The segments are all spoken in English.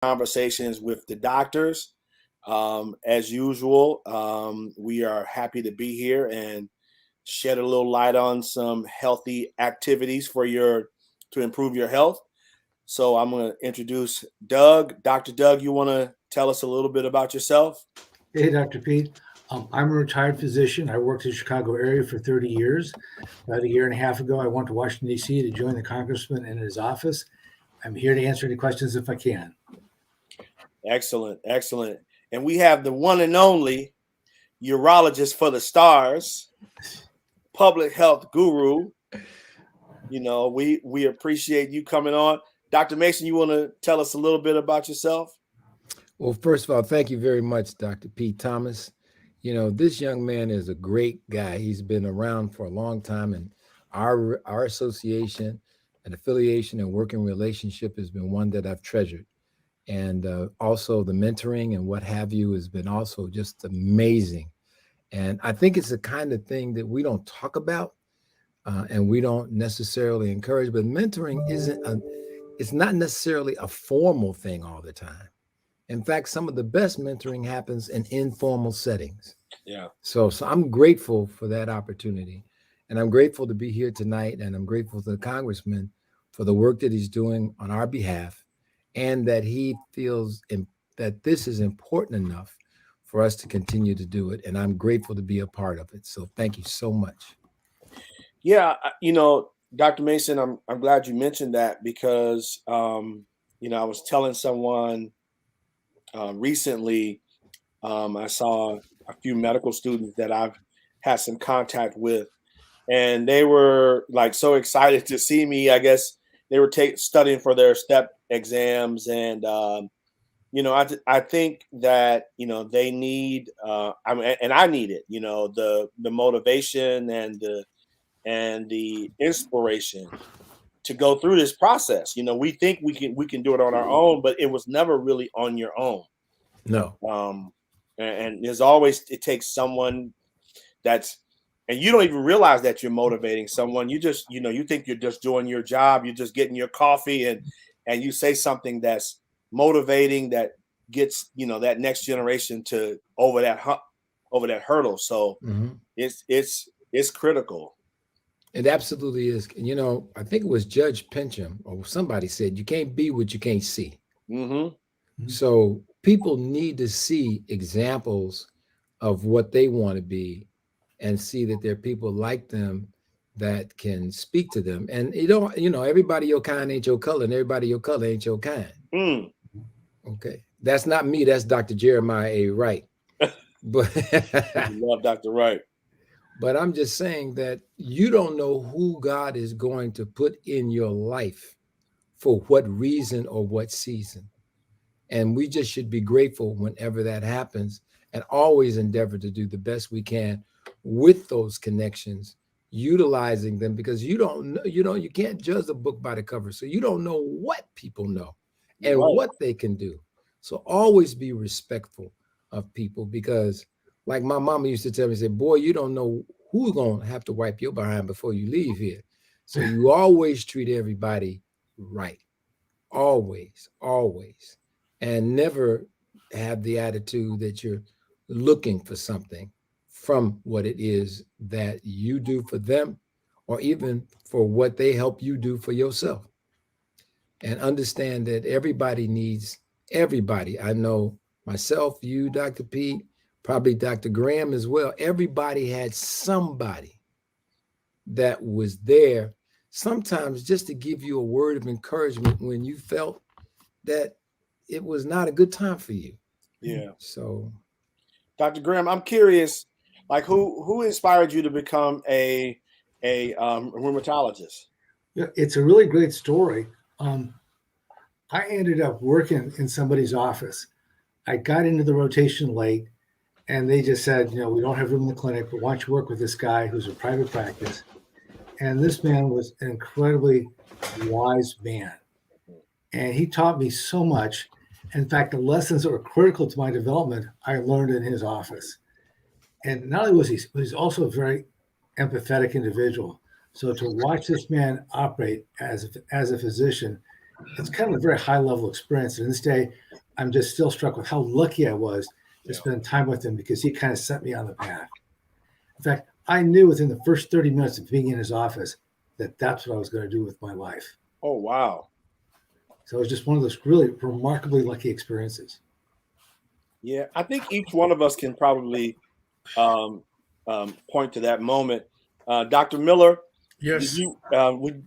conversations with the doctors. As usual, we are happy to be here and shed a little light on some healthy activities for your to improve your health. So I'm going to introduce Doug. Dr. Doug, you want to tell us a little bit about yourself? Hey, Dr. Pete. I'm a retired physician. I worked in the Chicago area for 30 years. About a year and a half ago, I went to Washington, D.C. to join the congressman in his office. I'm here to answer any questions if I can. Excellent, excellent. And we have the one and only urologist for the stars, public health guru. We appreciate you coming on. Dr. Mason, you want to tell us a little bit about yourself? Well, first of all, thank you very much, Dr. Pete Thomas. This young man is a great guy. He's been around for a long time, and our association and affiliation and working relationship has been one that I've treasured. And also the mentoring and what have you has been also just amazing. And I think it's the kind of thing that we don't talk about and we don't necessarily encourage, but mentoring it's not necessarily a formal thing all the time. In fact, some of the best mentoring happens in informal settings. Yeah. So I'm grateful for that opportunity. And I'm grateful to be here tonight. And I'm grateful to the congressman for the work that he's doing on our behalf and that he feels that this is important enough for us to continue to do it. And I'm grateful to be a part of it. So thank you so much. Yeah. Dr. Mason, I'm glad you mentioned that because, I was telling someone recently, I saw a few medical students that I've had some contact with, and they were like so excited to see me. I guess they were studying for their step exams, and I think that they need, and I need it. The motivation and the inspiration to go through this process. We think we can do it on our own, but it was never really on your own. No. And there's always, it takes someone and you don't even realize that you're motivating someone. You just, you think you're just doing your job. You're just getting your coffee and you say something that's motivating that gets, that next generation to over that hurdle. So it's critical. It absolutely is. I think it was Judge Pincham or somebody said, you can't be what you can't see. Mm-hmm. So people need to see examples of what they want to be and see that there are people like them that can speak to them. And everybody your kind ain't your color, and everybody your color ain't your kind. Mm. Okay. That's not me. That's Dr. Jeremiah A. Wright. But love Dr. Wright. But I'm just saying that you don't know who God is going to put in your life for what reason or what season. And we just should be grateful whenever that happens and always endeavor to do the best we can with those connections, utilizing them, because you don't know, you can't judge a book by the cover. So you don't know what people know and what they can do. So always be respectful of people, because like my mama used to tell me, say, boy, you don't know who's going to have to wipe your behind before you leave here. So you always treat everybody right. Always, always. And never have the attitude that you're looking for something from what it is that you do for them, or even for what they help you do for yourself. And understand that everybody needs everybody. I know myself, you, Dr. Pete, probably Dr. Graham as well. Everybody had somebody that was there, sometimes just to give you a word of encouragement when you felt that it was not a good time for you. Yeah. So, Dr. Graham, I'm curious, like who inspired you to become a rheumatologist? Yeah, it's a really great story. I ended up working in somebody's office. I got into the rotation late, and they just said, we don't have room in the clinic, but why don't you work with this guy who's a private practice? And this man was an incredibly wise man. And he taught me so much. In fact, the lessons that were critical to my development, I learned in his office. And not only was he, but he's also a very empathetic individual. So to watch this man operate as a physician, it's kind of a very high level experience. And this day, I'm just still struck with how lucky I was to spend time with him because he kind of set me on the path. In fact, I knew within the first 30 minutes of being in his office that that's what I was going to do with my life. Oh, wow. So it was just one of those really remarkably lucky experiences. Yeah, I think each one of us can probably point to that moment. Dr. Miller, Yes. do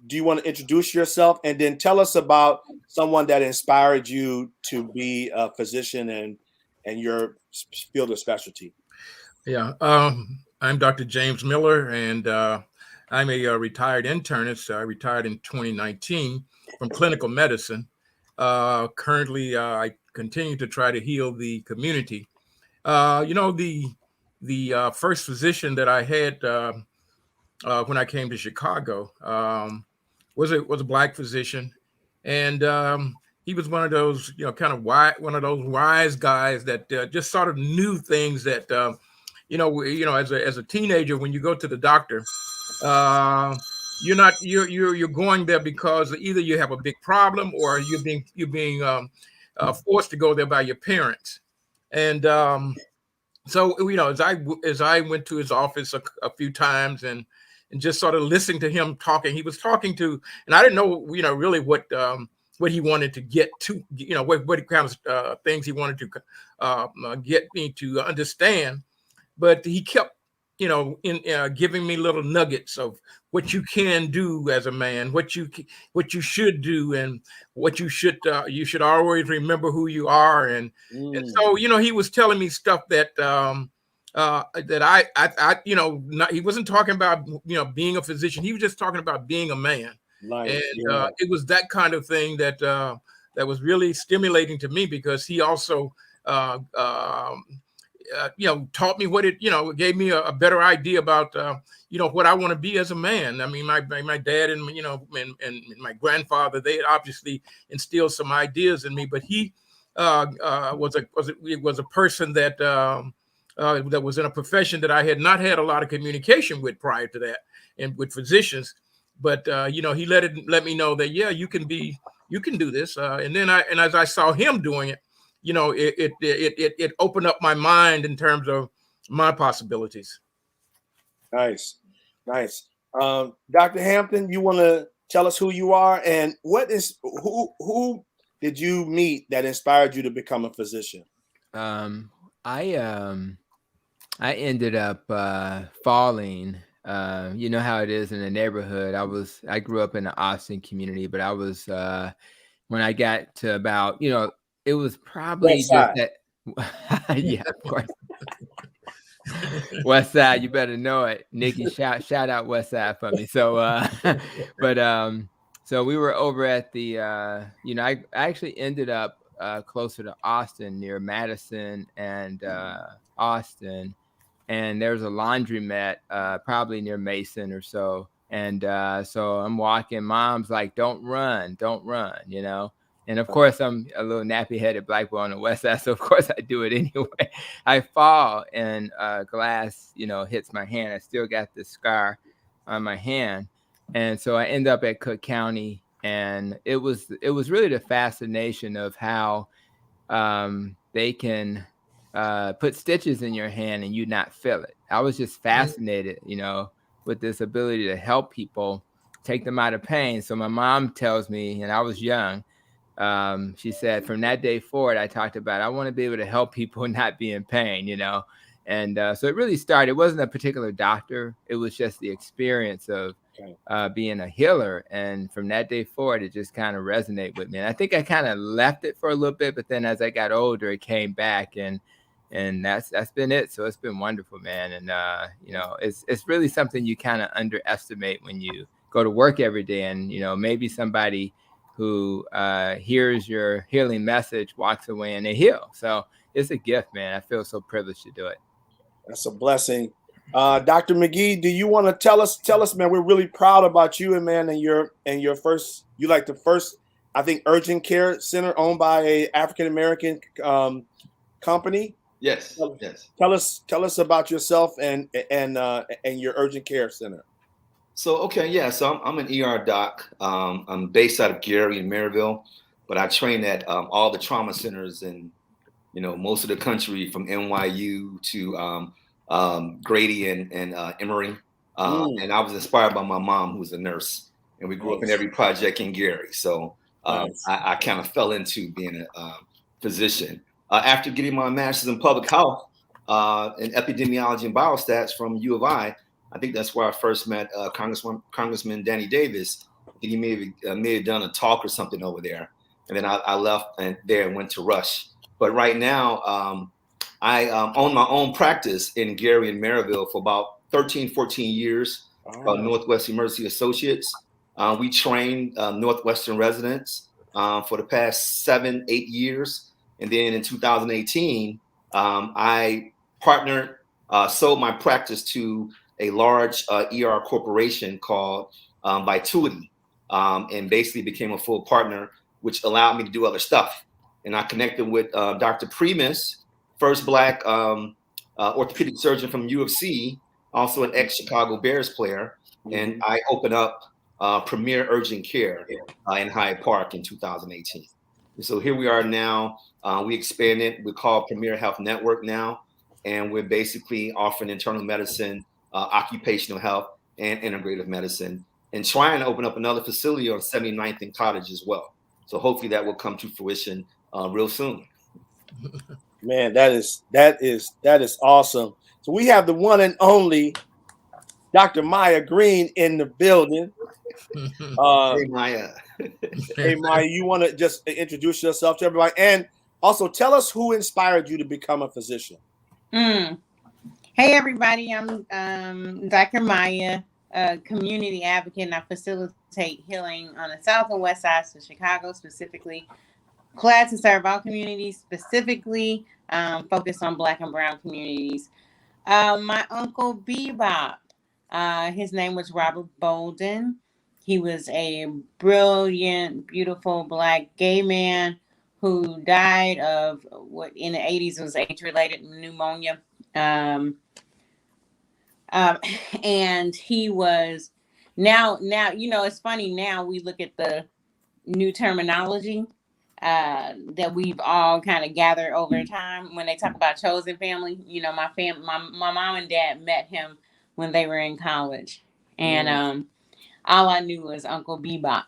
you want to introduce yourself and then tell us about someone that inspired you to be a physician and your field of specialty? Yeah. I'm Dr. James Miller, and I'm a retired internist. I retired in 2019 from clinical medicine. Currently, I continue to try to heal the community. The first physician that I had when I came to Chicago was a black physician, and he was one of those kind of one of those wise guys that just sort of knew things that as a teenager when you go to the doctor. You're going there because either you have a big problem or you're being forced to go there by your parents. And so as I went to his office a few times and just sort of listening to him talking, he was talking to, and I didn't know really what he wanted to get to, what kind of things he wanted to get me to understand. But he kept giving me little nuggets of what you can do as a man, what you should do, and what you should always remember who you are. And so he was telling me stuff that that I he wasn't talking about being a physician. He was just talking about being a man. Nice. And it was that kind of thing that that was really stimulating to me, because he also taught me what gave me a better idea about what I want to be as a man. I mean, my dad and and my grandfather, they had obviously instilled some ideas in me, but he was a person that that was in a profession that I had not had a lot of communication with prior to that, and with physicians. But he let me know that you can do this, and as I saw him doing it, it opened up my mind in terms of my possibilities. Nice. Dr. Hampton, you want to tell us who you are and who did you meet that inspired you to become a physician? I ended up falling. You know how it is in the neighborhood. I grew up in the Austin community, but I was when I got to about it was probably just that. Yeah, of course. West Side, you better know it. Nikki, shout out West Side for me. So so we were over at the I actually ended up closer to Austin, near Madison and Austin, and there's a laundromat probably near Mason or so. And so I'm walking, mom's like, don't run, and of course, I'm a little nappy-headed black boy on the West Side, so of course I do it anyway. I fall, and glass, hits my hand. I still got this scar on my hand, and so I end up at Cook County, and it was really the fascination of how they can put stitches in your hand and you not feel it. I was just fascinated, with this ability to help people, take them out of pain. So my mom tells me, and I was young. She said, from that day forward, I talked about, I want to be able to help people not be in pain, and so it really started. It wasn't a particular doctor. It was just the experience of being a healer. And from that day forward, it just kind of resonated with me. And I think I kind of left it for a little bit, but then as I got older, it came back, and that's been it. So it's been wonderful, man. And, it's really something you kind of underestimate when you go to work every day, and, maybe somebody who hears your healing message walks away and they heal. So it's a gift, man. I feel so privileged to do it. That's a blessing. Dr. McGee, do you want to tell us, man? We're really proud about you, and man, and your first, the first, I think, urgent care center owned by a African American company. Yes. Tell us about yourself and your urgent care center. So okay, yeah. So I'm an ER doc. I'm based out of Gary and Maryville, but I train at all the trauma centers in most of the country, from NYU to Grady and Emory. Mm, And I was inspired by my mom, who was a nurse, and we grew up in nice, every project in Gary. So nice. I kind of fell into being a physician after getting my master's in public health in epidemiology and biostats from U of I. I think that's where I first met Congressman Danny Davis. I think he may have done a talk or something over there, and then I left there and went to Rush. But right now, I own my own practice in Gary and Maryville for about 13, 14 years, called Oh, Northwest Emergency Associates. We train Northwestern residents for the past 7, 8 years. And then in 2018, I partnered, sold my practice to a large ER corporation called Vituity, and basically became a full partner, which allowed me to do other stuff. And I connected with Dr. Primus, first Black orthopedic surgeon from U of C, also an ex-Chicago Bears player, and mhm. I opened up Premier Urgent Care in Hyde Park in 2018. And so here we are now. We expanded. We call Premier Health Network now, and we're basically offering internal medicine, occupational health, and integrative medicine, and trying to open up another facility on 79th and Cottage as well. So hopefully that will come to fruition real soon. Man, that is awesome. So we have the one and only Dr. Maya Green in the building. Hey, Um, Maya. hey Maya, you want to just introduce yourself to everybody, and also tell us who inspired you to become a physician. Mm. Hey, everybody. I'm Dr. Maya, a community advocate, and I facilitate healing on the south and west sides of Chicago, specifically. Glad to serve all communities, specifically focus on Black and Brown communities. My uncle Bebop, his name was Robert Bolden. He was a brilliant, beautiful Black gay man who died of what in the 80s was age-related pneumonia. Um, um, and he was now it's funny now we look at the new terminology that we've all kind of gathered over time when they talk about chosen family. My mom and dad met him when they were in college, and Mm, all I knew was Uncle Bebop.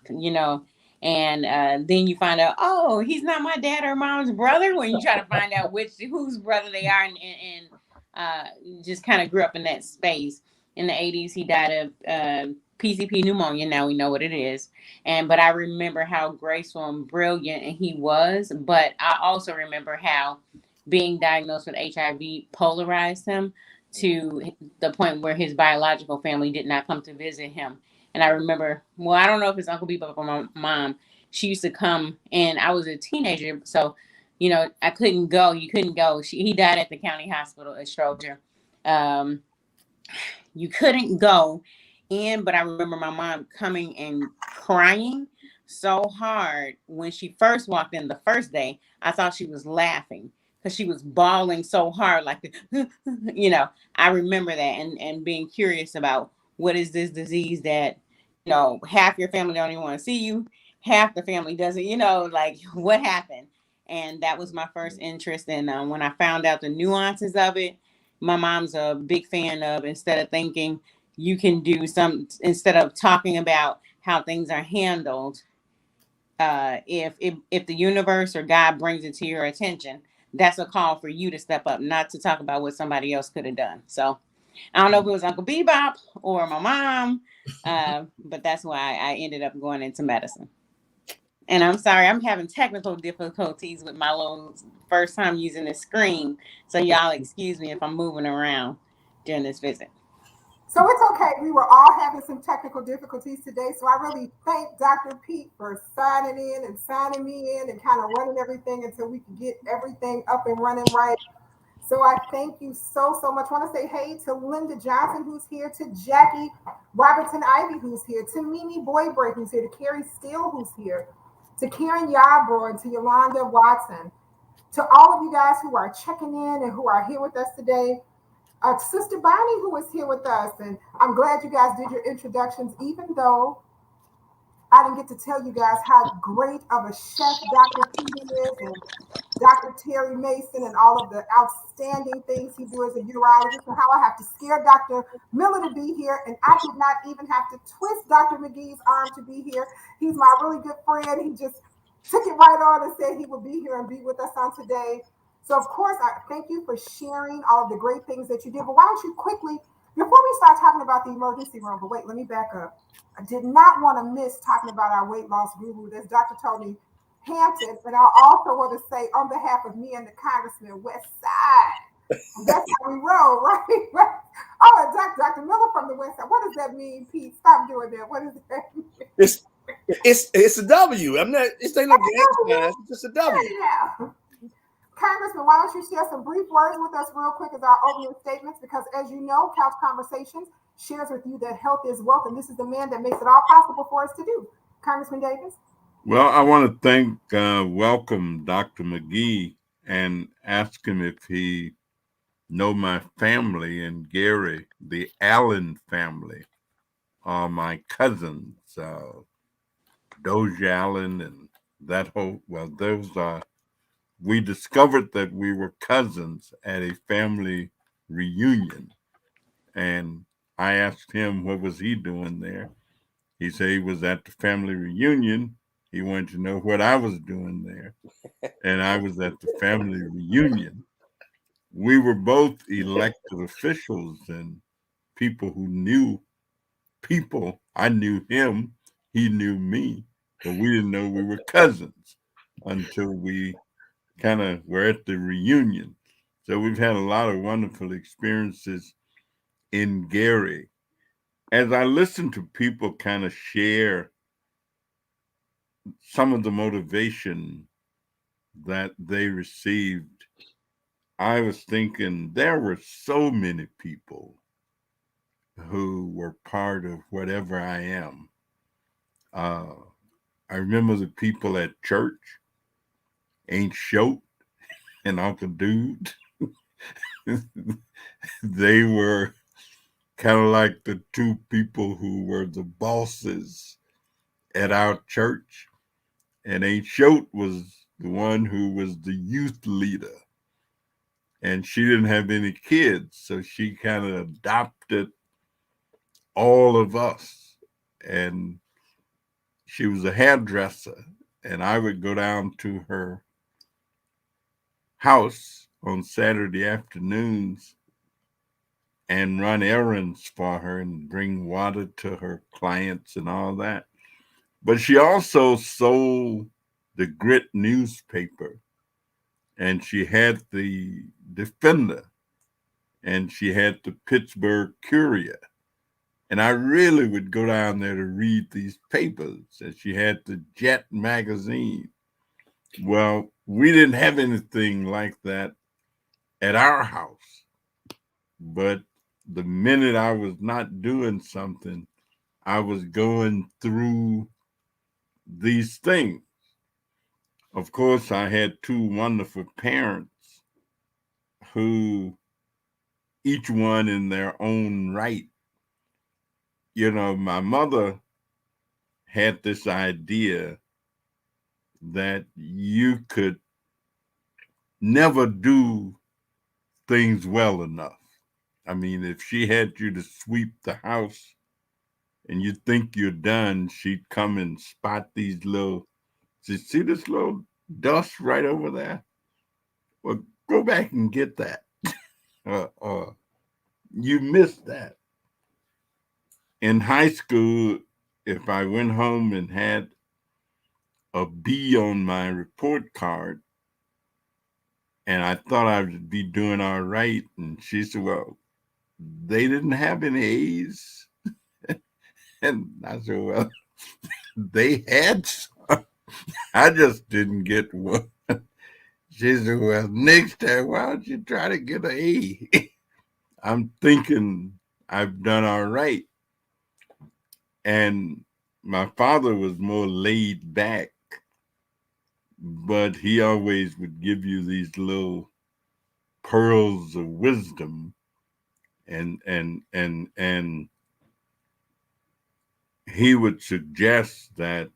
And then you find out, oh, he's not my dad or mom's brother. When you try to find out whose brother they are, and just kind of grew up in that space. In the 80s, he died of PCP pneumonia. Now we know what it is, but I remember how graceful and brilliant he was. But I also remember how being diagnosed with HIV polarized him to the point where his biological family did not come to visit him. And I remember, well, I don't know if it's Uncle Bebop or my mom. She used to come, and I was a teenager, so I couldn't go. You couldn't go. He died at the county hospital at Stroger. Um, you couldn't go in, but I remember my mom coming and crying so hard when she first walked in the first day. I thought she was laughing because she was bawling so hard, like I remember that, and being curious about what is this disease that half your family don't even want to see you, half the family doesn't, like what happened. And that was my first interest. And when I found out the nuances of it, my mom's a big fan of, instead of thinking you can do some, instead of talking about how things are handled, if the universe or God brings it to your attention, that's a call for you to step up, not to talk about what somebody else could have done. So I don't know if it was Uncle Bebop or my mom, but that's why I ended up going into medicine. And I'm sorry, I'm having technical difficulties with my little first time using the screen. So y'all excuse me if I'm moving around during this visit. So it's okay. We were all having some technical difficulties today. So I really thank Dr. Pete for signing in and signing me in and kind of running everything until we could get everything up and running right. So I thank you so, so much. I want to say hey to Linda Johnson, who's here, to Jackie Robertson Ivy, who's here, to Mimi Boybreak, who's here, to Carrie Steele, who's here, to Karen Yarbrough, and to Yolanda Watson, to all of you guys who are checking in and who are here with us today. Sister Bonnie, who is here with us. And I'm glad you guys did your introductions, even though I didn't get to tell you guys how great of a chef Dr. Peter is, and Dr. Terry Mason, and all of the outstanding things he do as a urologist, and how I have to scare Dr. Miller to be here. And I did not even have to twist Dr. McGee's arm to be here. He's my really good friend. He just took it right on and said he would be here and be with us on today. So, of course, I thank you for sharing all of the great things that you did. But why don't you quickly, before we start talking about the emergency room, but wait, let me back up. I did not want to miss talking about our weight loss guru. As Dr. Tony Hampton, but I also want to say on behalf of me and the Congressman West Side, that's how we roll, right? Right. Oh, and Dr. Miller from the West Side. What does that mean, Pete? Stop doing that. What does that mean? It's a W. I'm not. It's ain't no gas mask. It's just a W. Yeah. Congressman, why don't you share some brief words with us real quick as our opening statements? Because as you know, Couch Conversations shares with you that health is wealth, and this is the man that makes it all possible for us to do. Congressman Davis? Well, I want to welcome Dr. McGee and ask him if he know my family and Gary, the Allen family, are my cousins, Doge Allen and that whole, well, those are, we discovered that we were cousins at a family reunion. And I asked him what was he doing there. He said he was at the family reunion. He wanted to know what I was doing there. And I was at the family reunion. We were both elected officials and people who knew people. I knew him, he knew me, but we didn't know we were cousins until we kind of were at the reunion. So we've had a lot of wonderful experiences in Gary. As I listen to people kind of share some of the motivation that they received, I was thinking there were so many people who were part of whatever I am. I remember the people at church, Ain't Shote and Uncle Dude. They were kind of like the two people who were the bosses at our church. And Ain't Shote was the one who was the youth leader. And she didn't have any kids, so she kind of adopted all of us. And she was a hairdresser, and I would go down to her house on Saturday afternoons and run errands for her and bring water to her clients and all that. But she also sold the Grit newspaper, and she had the Defender, and she had the Pittsburgh Courier. And I really would go down there to read these papers. And she had the Jet magazine. Well, we didn't have anything like that at our house. But the minute I was not doing something, I was going through these things. Of course, I had two wonderful parents who, each one in their own right, you know, my mother had this idea that you could never do things well enough. I mean, if she had you to sweep the house and you think you're done, she'd come and spot these little, see this little dust right over there? Well, go back and get that. You missed that. In high school, if I went home and had a B on my report card, and I thought I would be doing all right. And she said, well, they didn't have any A's. And I said, well, they had some. I just didn't get one. She said, well, next time, why don't you try to get an A? I'm thinking I've done all right. And my father was more laid back, but he always would give you these little pearls of wisdom and he would suggest that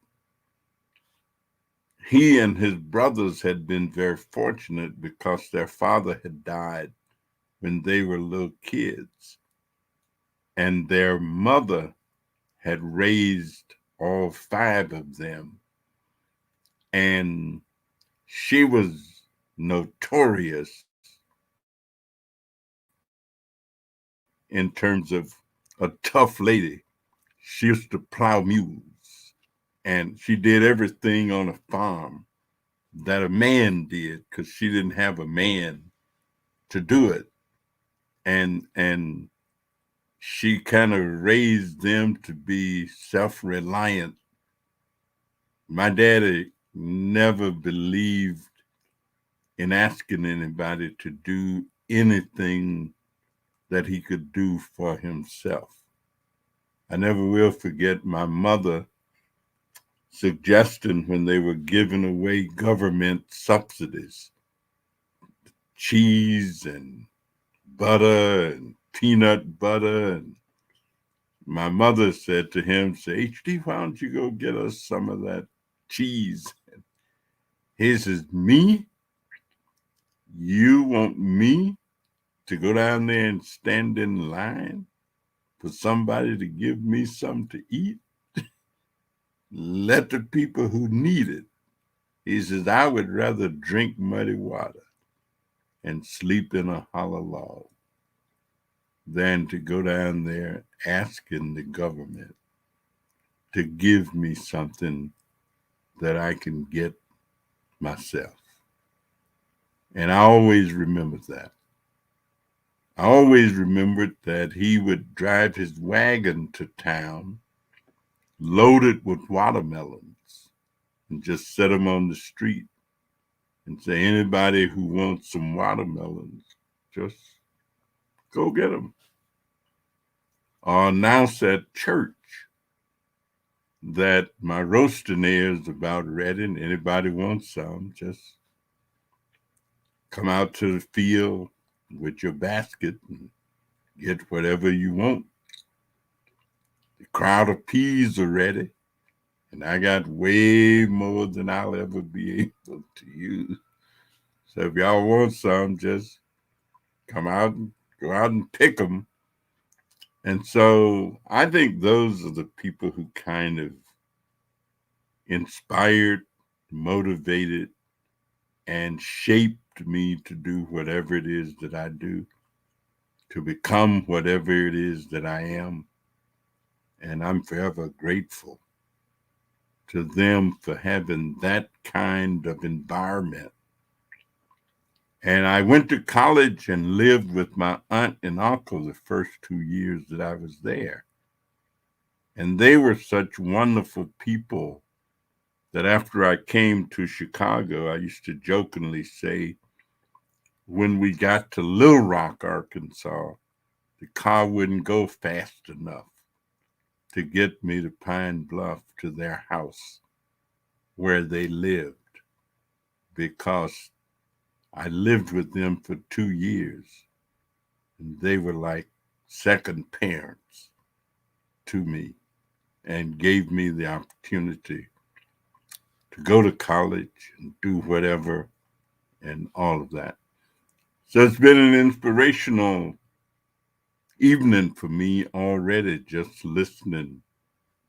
he and his brothers had been very fortunate because their father had died when they were little kids, and their mother had raised all 5 of them, and she was notorious in terms of a tough lady. She used to plow mules, and she did everything on a farm that a man did because she didn't have a man to do it. And she kind of raised them to be self-reliant. My daddy never believed in asking anybody to do anything that he could do for himself. I never will forget my mother suggesting when they were giving away government subsidies, cheese and butter and peanut butter. And my mother said to him, say, HD, why don't you go get us some of that cheese? And he says, me? You want me to go down there and stand in line for somebody to give me something to eat? Let the people who need it. He says, I would rather drink muddy water and sleep in a hollow log than to go down there asking the government to give me something that I can get myself. And I always remembered that. I always remembered that he would drive his wagon to town loaded with watermelons and just set them on the street and say, anybody who wants some watermelons, just go get them. Or announce at church that my roasting is about ready and anybody wants some, just come out to the field with your basket and get whatever you want. The crowd of peas are ready, and I got way more than I'll ever be able to use. So if y'all want some, just come out and go out and pick them. And so I think those are the people who kind of inspired, motivated, and shaped me to do whatever it is that I do, to become whatever it is that I am. And I'm forever grateful to them for having that kind of environment. And I went to college and lived with my aunt and uncle the first 2 years that I was there. And they were such wonderful people that after I came to Chicago, I used to jokingly say, when we got to Little Rock, Arkansas, the car wouldn't go fast enough to get me to Pine Bluff to their house where they lived, because I lived with them for 2 years and they were like second parents to me and gave me the opportunity to go to college and do whatever and all of that. So it's been an inspirational evening for me already, just listening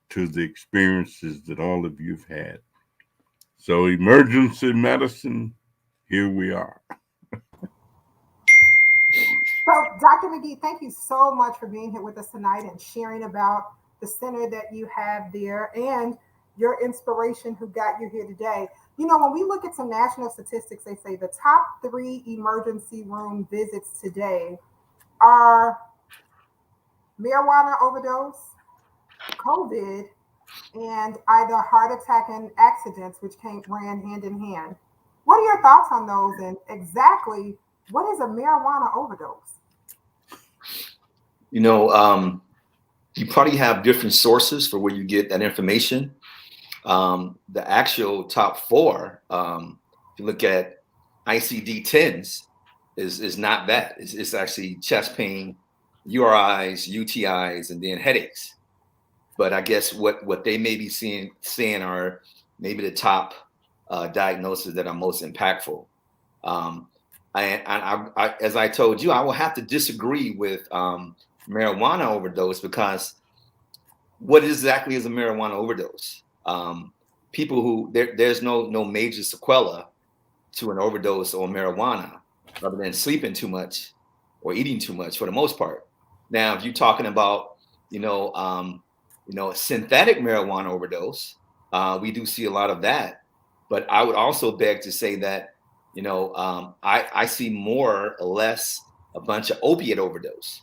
to the experiences that all of you've had. So emergency medicine, here we are. So, Dr. McGee, thank you so much for being here with us tonight and sharing about the center that you have there and your inspiration who got you here today. You know, when we look at some national statistics, they say the top 3 emergency room visits today are marijuana overdose, COVID, and either heart attack and accidents, which ran hand in hand. What are your thoughts on those, and exactly what is a marijuana overdose? You know, you probably have different sources for where you get that information. The actual top 4, if you look at ICD-10s, is not that. It's actually chest pain, URIs, UTIs, and then headaches. But I guess what they may be saying are maybe the top diagnoses that are most impactful. As I told you, I will have to disagree with marijuana overdose, because what exactly is a marijuana overdose? People who there's no major sequela to an overdose on marijuana other than sleeping too much or eating too much for the most part. Now, if you're talking about, synthetic marijuana overdose, we do see a lot of that. But I would also beg to say that, I see more or less a bunch of opiate overdose.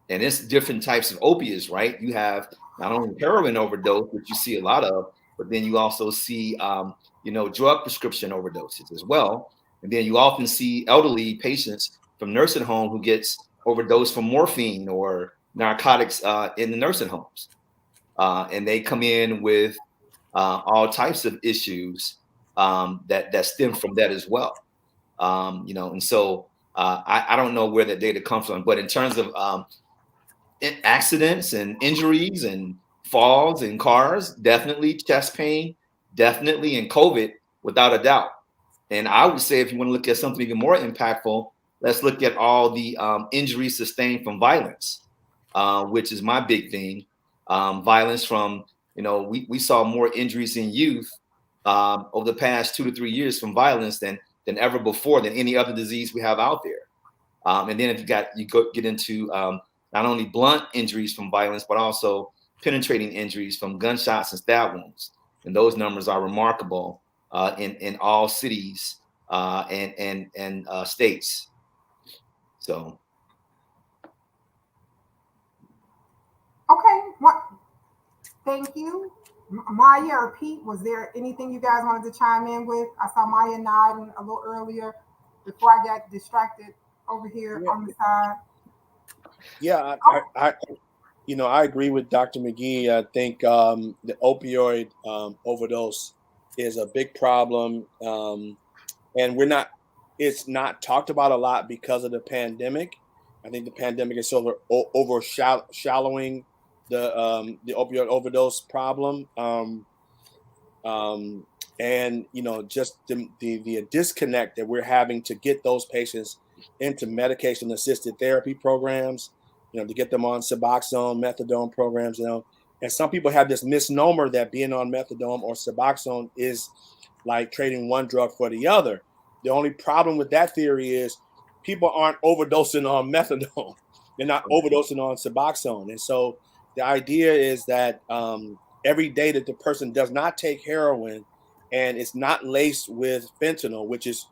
And it's different types of opiates, right? You have not only heroin overdose, which you see a lot of, but then you also see, drug prescription overdoses as well. And then you often see elderly patients from nursing home who gets overdosed from morphine or narcotics in the nursing homes. And they come in with all types of issues that stem from that as well. And so I don't know where that data comes from, but in terms of accidents and injuries and falls in cars, definitely chest pain, definitely, and COVID, without a doubt. And I would say, if you want to look at something even more impactful, let's look at all the injuries sustained from violence, which is my big thing. Violence from, we saw more injuries in youth over the past 2 to 3 years from violence than ever before, than any other disease we have out there. And then if you get into not only blunt injuries from violence, but also penetrating injuries from gunshots and stab wounds. And those numbers are remarkable in all cities and states. So. Okay. Thank you. Maya or Pete, was there anything you guys wanted to chime in with? I saw Maya nodding a little earlier before I got distracted over here on the side. Yeah, I agree with Dr. McGee. I think the opioid overdose is a big problem, and it's not talked about a lot because of the pandemic. I think the pandemic is overshadowing the opioid overdose problem, and just the disconnect that we're having to get those patients into medication assisted therapy programs, to get them on Suboxone, methadone programs, and some people have this misnomer that being on methadone or Suboxone is like trading one drug for the other. The only problem with that theory is people aren't overdosing on methadone. They're not overdosing on Suboxone. And so the idea is that every day that the person does not take heroin and it's not laced with fentanyl, which is,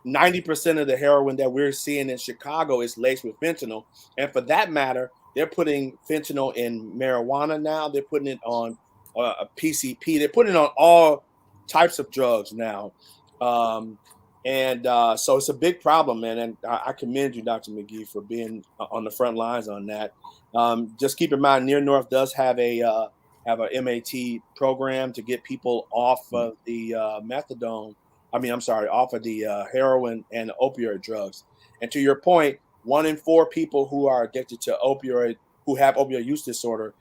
90% of the heroin that we're seeing in Chicago is laced with fentanyl. And for that matter, they're putting fentanyl in marijuana now. They're putting it on a PCP. They're putting it on all types of drugs now. So it's a big problem, man. And I commend you, Dr. McGee, for being on the front lines on that. Just keep in mind, Near North does have a MAT program to get people off of the methadone. Off of the heroin and opioid drugs. And to your point, 1 in 4 people who are addicted to who have opioid use disorder,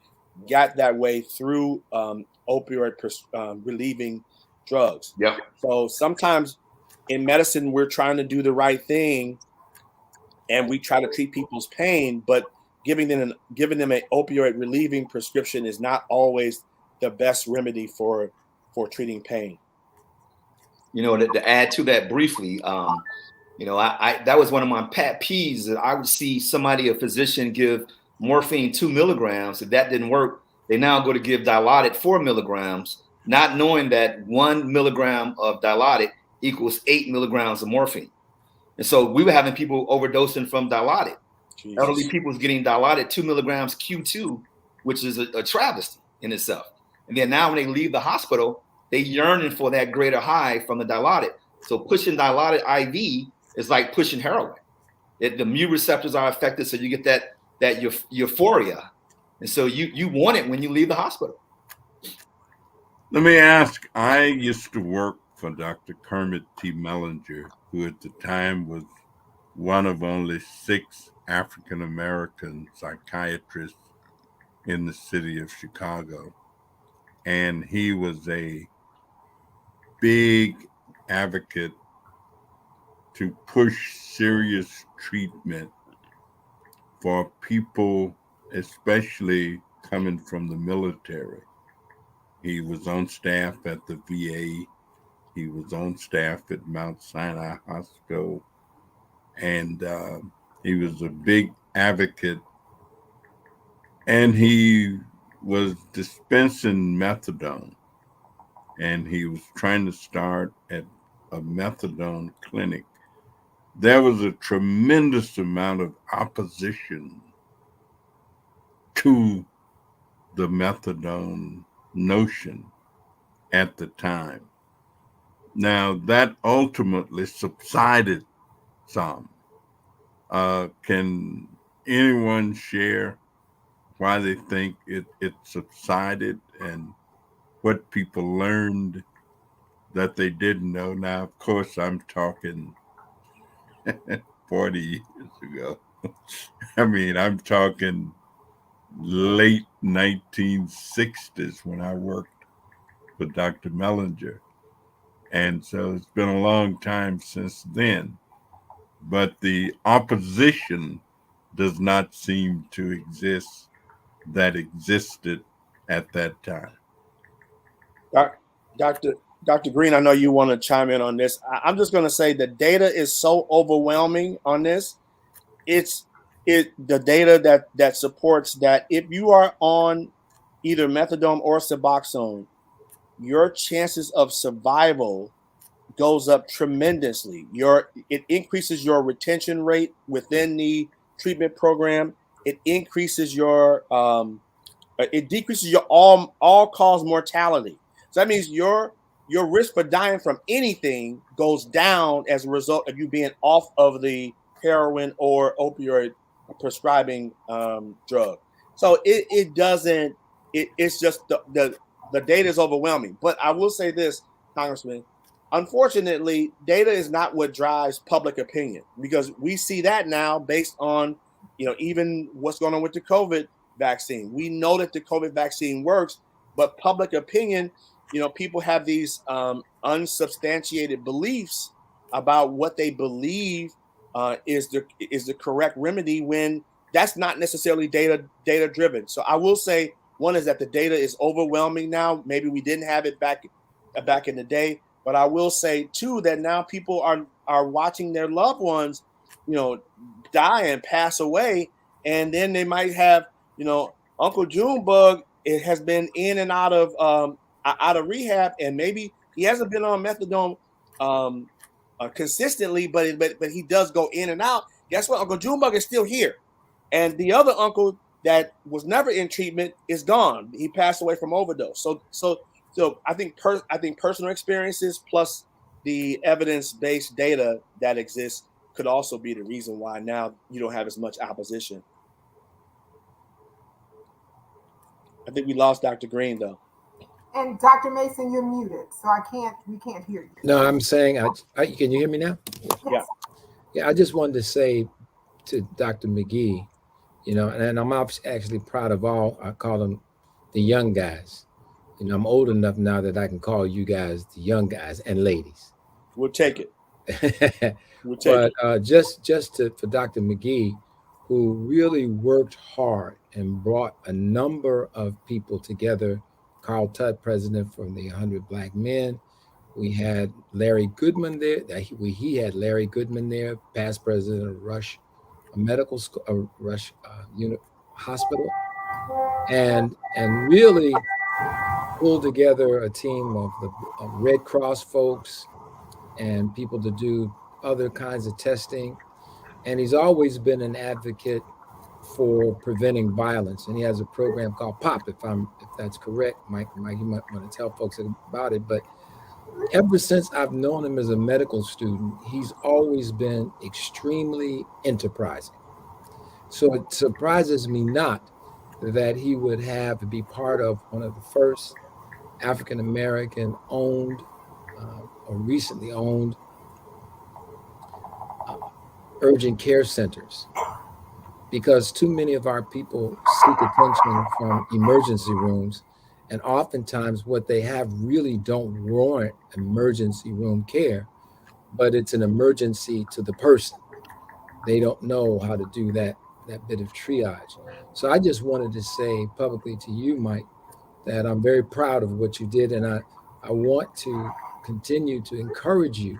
got that way through opioid relieving drugs. Yep. So sometimes in medicine, we're trying to do the right thing, and we try to treat people's pain, but giving them an opioid relieving prescription is not always the best remedy for treating pain. To add to that briefly, I that was one of my pet peeves, that I would see a physician give morphine 2 milligrams. If that didn't work, they now go to give Dilaudid 4 milligrams, not knowing that 1 milligram of Dilaudid equals 8 milligrams of morphine. And so we were having people overdosing from Dilaudid. Elderly people was getting Dilaudid 2 milligrams Q2, which is a travesty in itself. And then now when they leave the hospital, they yearning for that greater high from the Dilaudid. So pushing Dilaudid IV is like pushing heroin. The mu receptors are affected, so you get that euphoria, and so you want it when you leave the hospital. Let me ask. I used to work for Dr. Kermit T. Mellinger, who at the time was one of only 6 African American psychiatrists in the city of Chicago. And he was a big advocate to push serious treatment for people, especially coming from the military. He was on staff at the VA. He was on staff at Mount Sinai Hospital. And he was a big advocate. And he was dispensing methadone. And he was trying to start at a methadone clinic. There was a tremendous amount of opposition to the methadone notion at the time. Now, that ultimately subsided some. Can anyone share why they think it subsided and what people learned that they didn't know? Now, of course, I'm talking 40 years ago. I mean, I'm talking late 1960s when I worked with Dr. Mellinger. And so it's been a long time since then. But the opposition does not seem to exist that existed at that time. Dr. Green, I know you want to chime in on this. I'm just going to say the data is so overwhelming on this. It's the data that supports that if you are on either methadone or Suboxone, your chances of survival goes up tremendously. It increases your retention rate within the treatment program. It increases your it decreases your all cause mortality. So that means your risk for dying from anything goes down as a result of you being off of the heroin or opioid prescribing drug. So it doesn't. It's just the data is overwhelming. But I will say this, Congressman. Unfortunately, data is not what drives public opinion, because we see that now based on even what's going on with the COVID vaccine. We know that the COVID vaccine works, but public opinion, people have these unsubstantiated beliefs about what they believe is the correct remedy, when that's not necessarily data driven. So I will say, one is that the data is overwhelming now. Maybe we didn't have it back in the day, but I will say too that now people are watching their loved ones, die and pass away, and then they might have, Uncle Junebug. It has been in and out of rehab, and maybe he hasn't been on methadone consistently, but he does go in and out. Guess what? Uncle Junebug is still here, and the other uncle that was never in treatment is gone. He passed away from overdose. So I think personal experiences plus the evidence-based data that exists could also be the reason why now you don't have as much opposition. I think we lost Dr. Green though. And Dr. Mason, you're muted, so we can't hear you. No, I'm saying, can you hear me now? Yeah. Yeah, I just wanted to say to Dr. McGee, and I'm actually proud of I call them the young guys. I'm old enough now that I can call you guys the young guys and ladies. We'll take it. Just for Dr. McGee, who really worked hard and brought a number of people together. Carl Tutt, president from the 100 Black Men. We had Larry Goodman there. He had Larry Goodman there, past president of Rush Medical School, Rush Hospital, and really pulled together a team of the Red Cross folks and people to do other kinds of testing. And he's always been an advocate for preventing violence. And he has a program called POP, if that's correct. Mike, you might want to tell folks about it. But ever since I've known him as a medical student, he's always been extremely enterprising. So it surprises me not that he would be part of one of the first African-American owned or recently owned urgent care centers, because too many of our people seek attention from emergency rooms, and oftentimes what they have really don't warrant emergency room care, but it's an emergency to the person. They don't know how to do that bit of triage. So I just wanted to say publicly to you, Mike, that I'm very proud of what you did, and I want to continue to encourage you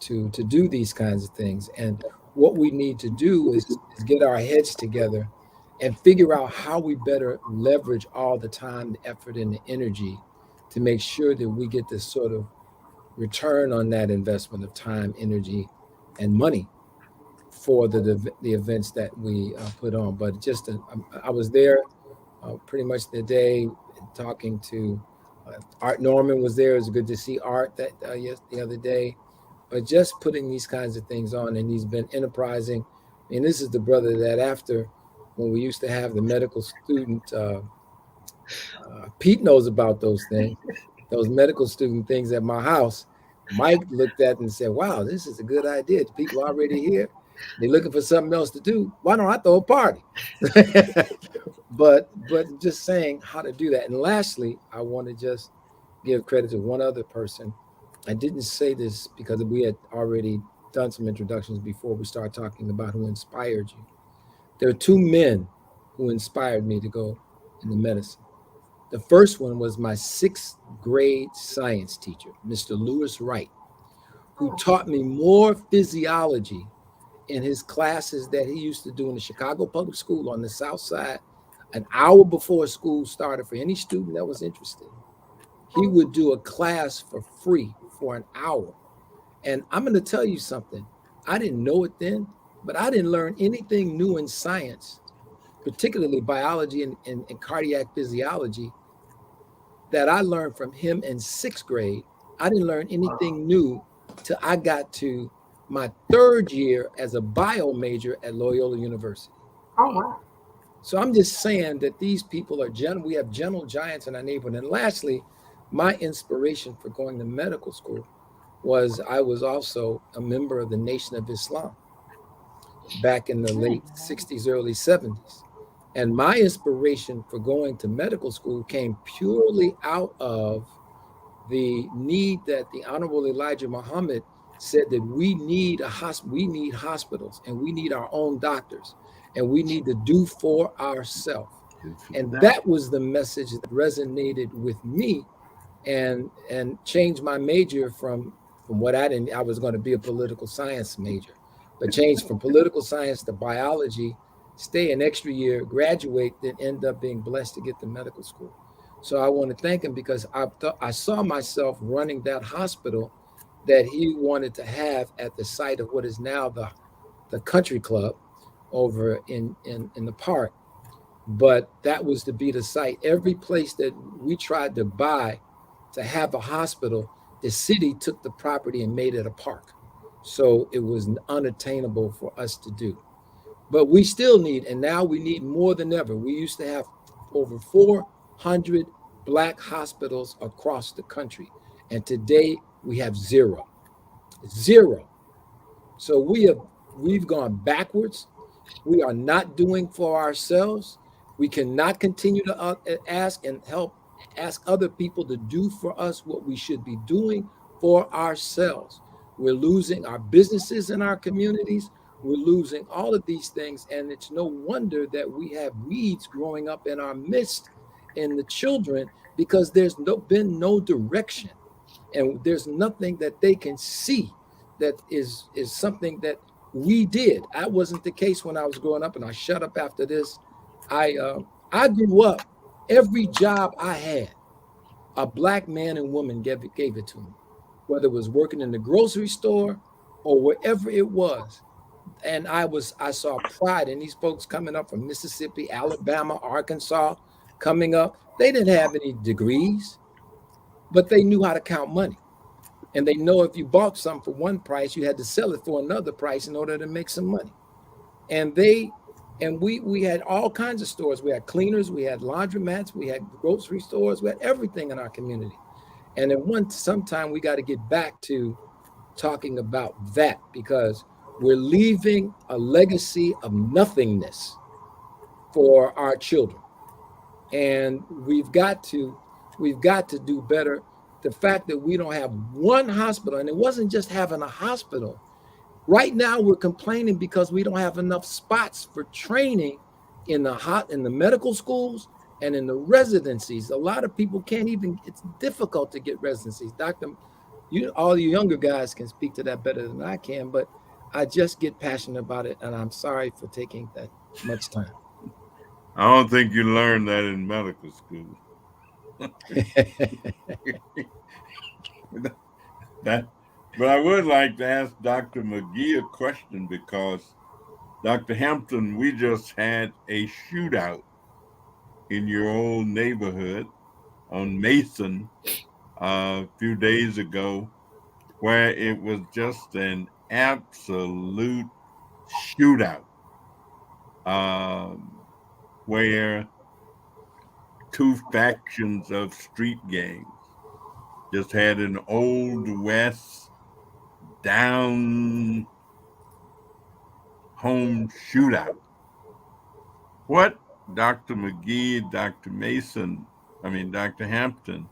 to do these kinds of things. And what we need to do is get our heads together and figure out how we better leverage all the time, the effort, and the energy to make sure that we get this sort of return on that investment of time, energy, and money for the events that we put on. But just I was there pretty much the day talking to Art Norman was there. It was good to see Art that the other day. But just putting these kinds of things on, and he's been enterprising. And this is the brother that after when we used to have the medical student, Pete knows about those things, those medical student things at my house. Mike looked at and said, "Wow, this is a good idea. The people already here. They're looking for something else to do. Why don't I throw a party?" but just saying how to do that. And lastly, I want to just give credit to one other person. I didn't say this because we had already done some introductions before we start talking about who inspired you. There are two men who inspired me to go into medicine. The first one was my sixth grade science teacher, Mr. Lewis Wright, who taught me more physiology in his classes that he used to do in the Chicago Public School on the South Side, an hour before school started for any student that was interested. He would do a class for free for an hour. And I'm going to tell you something. I didn't know it then, but I didn't learn anything new in science, particularly biology and cardiac physiology, that I learned from him in sixth grade. I didn't learn anything new till I got to my third year as a bio major at Loyola University. Oh, wow. So I'm just saying that these people are we have gentle giants in our neighborhood. And lastly, my inspiration for going to medical school was I was also a member of the Nation of Islam back in the late 60s, early 70s. And my inspiration for going to medical school came purely out of the need that the Honorable Elijah Muhammad said that we need hospitals, and we need our own doctors, and we need to do for ourselves. And that was the message that resonated with me and changed my major from what I was going to be a political science major, but changed from political science to biology, stay an extra year, graduate, then end up being blessed to get to medical school. So I want to thank him because I saw myself running that hospital that he wanted to have at the site of what is now the country club over in the park. But that was to be the site. Every place that we tried to buy to have a hospital, the city took the property and made it a park. So it was unattainable for us to do. But we still need, and now we need more than ever. We used to have over 400 Black hospitals across the country. And today we have zero. So we've gone backwards. We are not doing for ourselves. We cannot continue to ask other people to do for us what we should be doing for ourselves. We're losing our businesses in our communities. We're losing all of these things. And it's no wonder that we have weeds growing up in our midst in the children, because there's been no direction, and there's nothing that they can see that is something that we did. That wasn't the case when I was growing up, and I shut up after this. I grew up, every job I had, a Black man and woman gave it to me, whether it was working in the grocery store or wherever it was. And I saw pride in these folks coming up from Mississippi, Alabama, Arkansas, coming up. They didn't have any degrees, but they knew how to count money. And they know if you bought something for one price, you had to sell it for another price in order to make some money. And we had all kinds of stores. We had cleaners, we had laundromats, we had grocery stores, we had everything in our community. And then sometime we got to get back to talking about that, because we're leaving a legacy of nothingness for our children. And we've got to do better. The fact that we don't have one hospital, and it wasn't just having a hospital. Right now, we're complaining because we don't have enough spots for training in the medical schools and in the residencies. A lot of people can't even. It's difficult to get residencies. Doctor, all you younger guys can speak to that better than I can. But I just get passionate about it, and I'm sorry for taking that much time. I don't think you learned that in medical school. But I would like to ask Dr. McGee a question, because Dr. Hampton, we just had a shootout in your old neighborhood on Mason a few days ago, where it was just an absolute shootout, where two factions of street gangs just had an old West down home shootout. What, Dr. McGee, Dr. Mason, Dr. Hampton,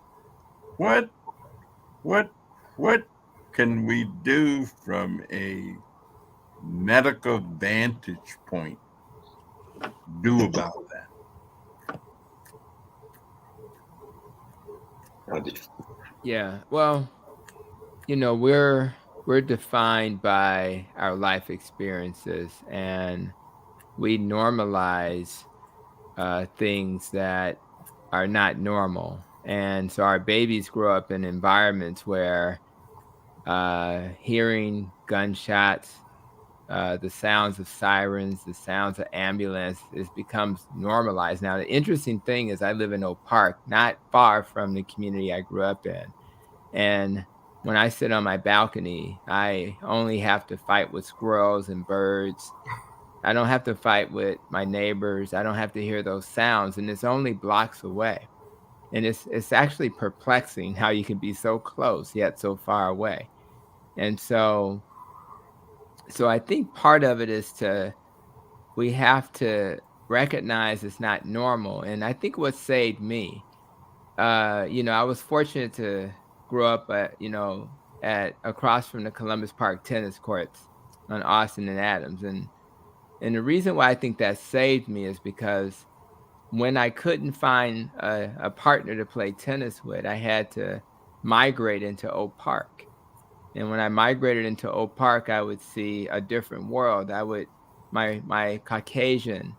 what can we do from a medical vantage point do about that? Yeah, well, we're defined by our life experiences, and we normalize things that are not normal. And so our babies grow up in environments where hearing gunshots, the sounds of sirens, the sounds of ambulance, becomes normalized. Now, the interesting thing is I live in Oak Park, not far from the community I grew up in. And when I sit on my balcony, I only have to fight with squirrels and birds. I don't have to fight with my neighbors. I don't have to hear those sounds, and it's only blocks away. And it's actually perplexing how you can be so close yet so far away. And so I think part of it is we have to recognize it's not normal. And I think what saved me, I was fortunate to grow up at across from the Columbus Park tennis courts on Austin and Adams. And the reason why I think that saved me is because when I couldn't find a partner to play tennis with, I had to migrate into Oak Park. And when I migrated into Oak Park, I would see a different world. My Caucasian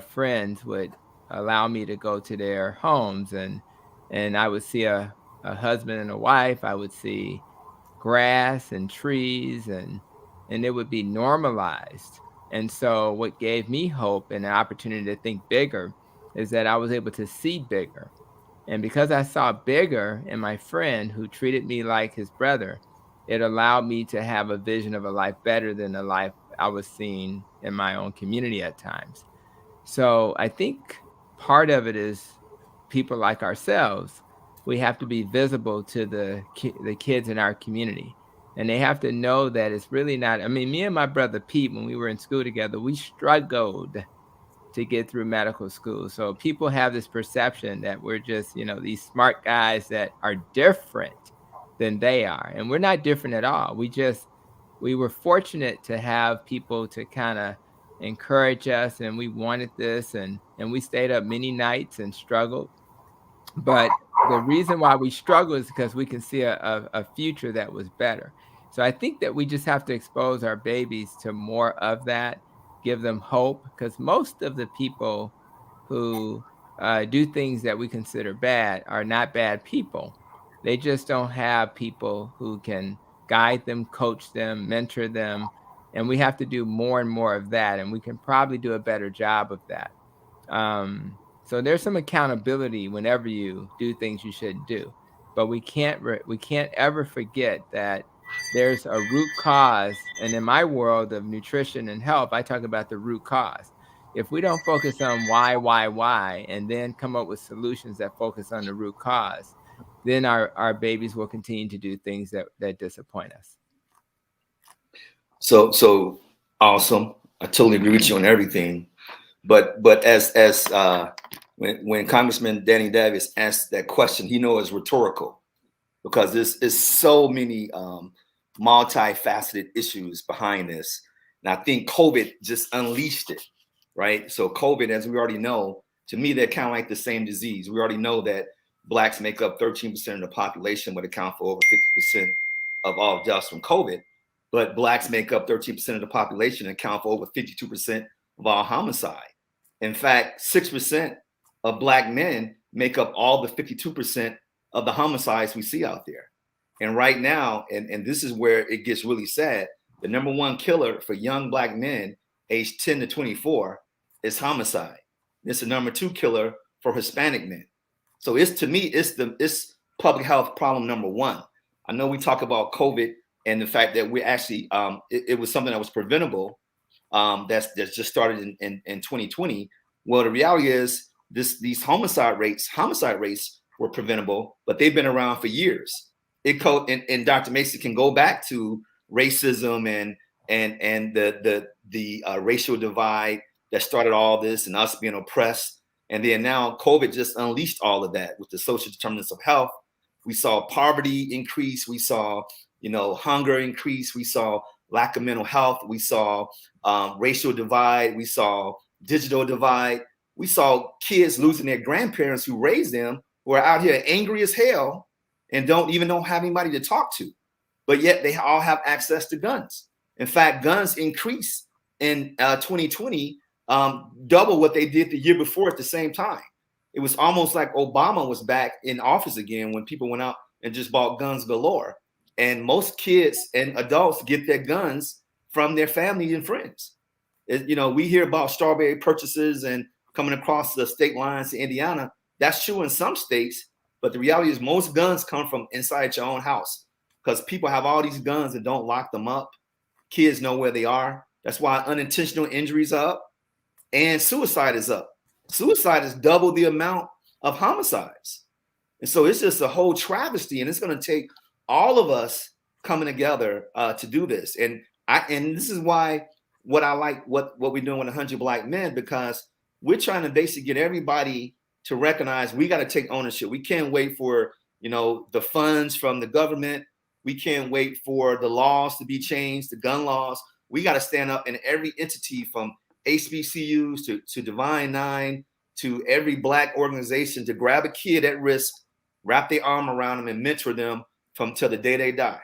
friends would allow me to go to their homes, and I would see a husband and a wife. I would see grass and trees, and it would be normalized. And so what gave me hope and an opportunity to think bigger is that I was able to see bigger. And because I saw bigger in my friend who treated me like his brother, it allowed me to have a vision of a life better than the life I was seeing in my own community at times. So I think part of it is people like ourselves. We have to be visible to the kids in our community. And they have to know that it's really not. I mean, me and my brother Pete, when we were in school together, we struggled to get through medical school. So people have this perception that we're just, these smart guys that are different than they are. And we're not different at all. We were fortunate to have people to kind of encourage us, and we wanted this, and we stayed up many nights and struggled. But the reason why we struggle is because we can see a future that was better. So I think that we just have to expose our babies to more of that, give them hope, because most of the people who do things that we consider bad are not bad people. They just don't have people who can guide them, coach them, mentor them. And we have to do more and more of that. And we can probably do a better job of that. So there's some accountability whenever you do things you shouldn't do, but we can't ever forget that there's a root cause. And in my world of nutrition and health, I talk about the root cause. If we don't focus on why, and then come up with solutions that focus on the root cause, then our babies will continue to do things that disappoint us. So awesome. I totally agree with you on everything. But as when Congressman Danny Davis asked that question, he knows it's rhetorical because there's so many multifaceted issues behind this. And I think COVID just unleashed it, right? So COVID, as we already know, to me, they're kind of like the same disease. We already know that Blacks make up 13% of the population, but account for over 50% of all deaths from COVID. But Blacks make up 13% of the population and account for over 52% of all homicide. In fact, 6% of Black men make up all the 52% of the homicides we see out there. And right now, and this is where it gets really sad, the number one killer for young Black men aged 10 to 24 is homicide. It's the number two killer for Hispanic men. So it's, to me, it's public health problem number one. I know we talk about COVID and the fact that we actually it was something that was preventable that's just started in 2020. Well, the reality is these homicide rates were preventable, but they've been around for years. And Dr. Macy can go back to racism and the racial divide that started all this and us being oppressed. And then now COVID just unleashed all of that with the social determinants of health. We saw poverty increase. We saw, hunger increase. We saw lack of mental health. We saw racial divide. We saw digital divide. We saw kids losing their grandparents who raised them, who are out here angry as hell and don't have anybody to talk to. But yet they all have access to guns. In fact, guns increased in 2020, double what they did the year before at the same time. It was almost like Obama was back in office again when people went out and just bought guns galore. And most kids and adults get their guns from their family and friends. We hear about strawberry purchases and coming across the state lines to Indiana. That's true in some states, but the reality is most guns come from inside your own house because people have all these guns and don't lock them up. Kids know where they are. That's why unintentional injuries are up and suicide is up. Suicide is double the amount of homicides. And so it's just a whole travesty, and it's going to take all of us coming together to do this. And this is why what I like what we're doing with 100 Black Men, because we're trying to basically get everybody to recognize we got to take ownership. We can't wait for, the funds from the government. We can't wait for the laws to be changed, the gun laws. We got to stand up in every entity from HBCUs to Divine Nine to every Black organization to grab a kid at risk, wrap their arm around them and mentor them till the day they die.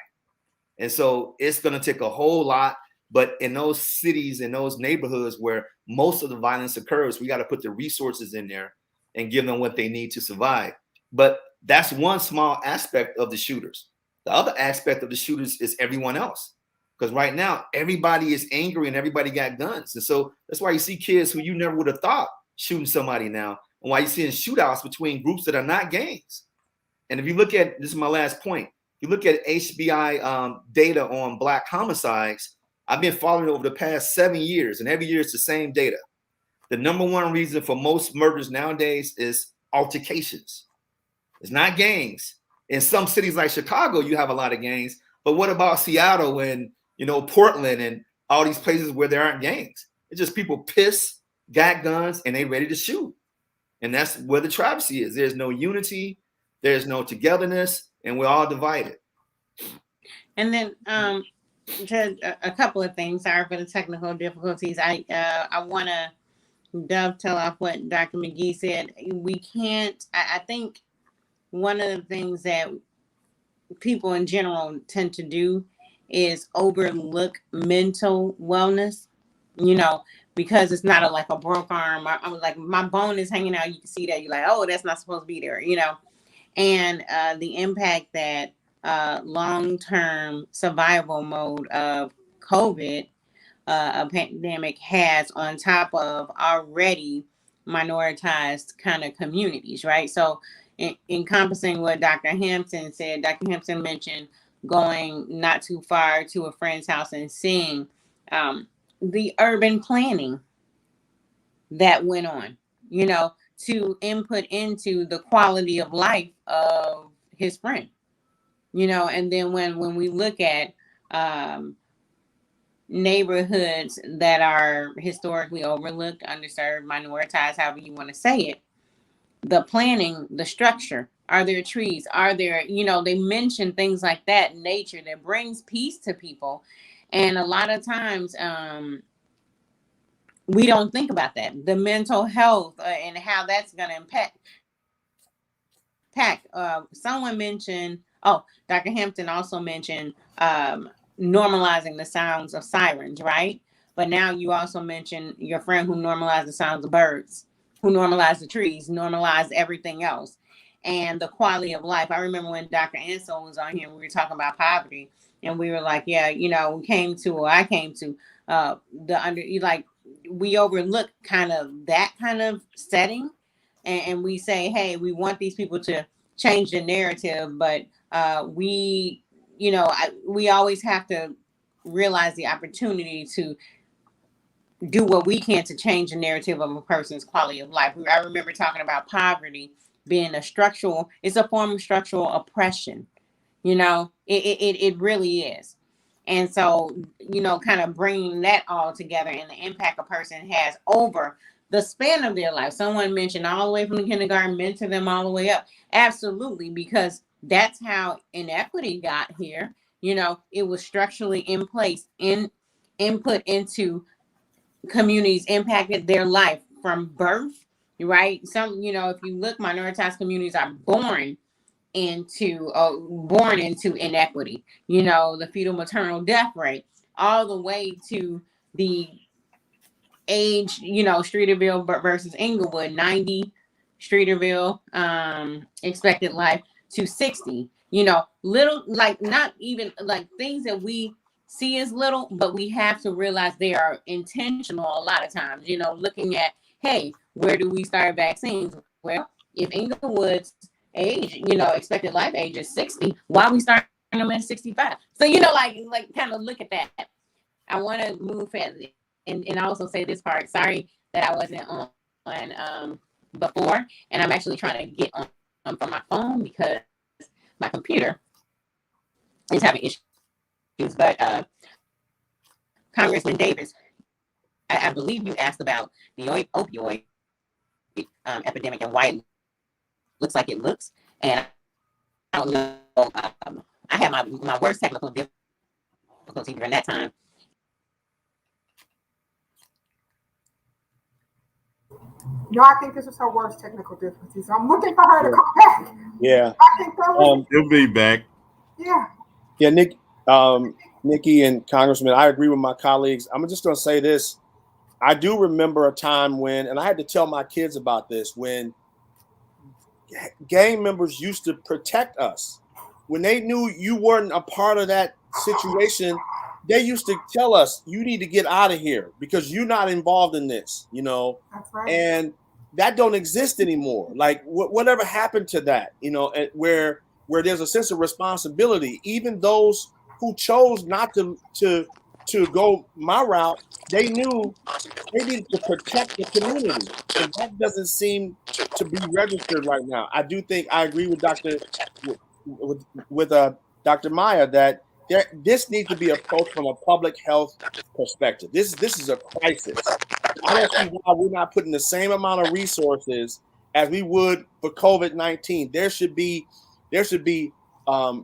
And so it's going to take a whole lot. But in those cities, in those neighborhoods where most of the violence occurs, we got to put the resources in there and give them what they need to survive. But that's one small aspect of the shooters. The other aspect of the shooters is everyone else. Because right now, everybody is angry and everybody got guns. And so that's why you see kids who you never would have thought shooting somebody now. And why you're seeing shootouts between groups that are not gangs. And if you look at, this is my last point, you look at HBI data on Black homicides, I've been following it over the past 7 years, and every year it's the same data. The number one reason for most murders nowadays is altercations. It's not gangs. In some cities like Chicago, you have a lot of gangs. But what about Seattle and Portland and all these places where there aren't gangs? It's just people pissed, got guns, and they ready to shoot. And that's where the travesty is. There's no unity, there's no togetherness, and we're all divided. And then a couple of things. Sorry for the technical difficulties. I want to dovetail off what Dr. McGee said. We can't. I think one of the things that people in general tend to do is overlook mental wellness. Because it's not like a broke arm. I'm like, my bone is hanging out. You can see that. You're like, oh, that's not supposed to be there. And the impact that long-term survival mode of COVID, a pandemic, has on top of already minoritized kind of communities, right? So encompassing what Dr. Hampton said, Dr. Hampton mentioned going not too far to a friend's house and seeing the urban planning that went on, to input into the quality of life of his friend, and then when we look at neighborhoods that are historically overlooked, underserved, minoritized, however you want to say it, the planning, the structure, are there trees? Are there, they mention things like that, nature that brings peace to people. And a lot of times, we don't think about that. The mental health and how that's going to impact. Someone mentioned, Dr. Hampton also mentioned normalizing the sounds of sirens, right? But now you also mentioned your friend who normalized the sounds of birds, who normalized the trees, normalized everything else, and the quality of life. I remember when Dr. Ansel was on here, we were talking about poverty, and we were like, yeah, I came to we overlook kind of that kind of setting, and we say, hey, we want these people to change the narrative, but we always have to realize the opportunity to do what we can to change the narrative of a person's quality of life. I remember talking about poverty being it's a form of structural oppression. It really is. And so, kind of bringing that all together and the impact a person has over the span of their life. Someone mentioned all the way from the kindergarten, mentor them all the way up. Absolutely, because that's how inequity got here. It was structurally in place, input into communities, impacted their life from birth, right? Some, if you look, minoritized communities are born into inequity, the fetal maternal death rate, all the way to the age, Streeterville versus Inglewood, 90 Streeterville expected life to 60, little, like, not even like things that we see as little, but we have to realize they are intentional a lot of times, looking at, hey, where do we start vaccines? Well, if Inglewood's age, expected life age is 60, why are we starting them at 65? So, like kind of look at that. I want to move fast and also say this part. Sorry that I wasn't on before, and I'm actually trying to get on from my phone because my computer is having issues. But Congressman Davis, I believe you asked about the opioid epidemic and why it looks like it looks. And I don't know. I had my worst technical difficulty during that time. No, I think this was her worst technical difficulty. So I'm looking for her to come back. Yeah. I think that was. He'll be back. Yeah. Yeah, Nikki and Congressman, I agree with my colleagues. I'm just going to say this. I do remember a time when, and I had to tell my kids about this, when gang members used to protect us. When they knew you weren't a part of that situation, they used to tell us, you need to get out of here because you're not involved in this, That's right. And that don't exist anymore. Like whatever happened to that, where there's a sense of responsibility. Even those who chose not to go my route, they knew they needed to protect the community, and that doesn't seem to be registered right now. I do think I agree with Dr. Maya that this needs to be approached from a public health perspective. This is a crisis. I don't see why we're not putting the same amount of resources as we would for COVID-19. There should be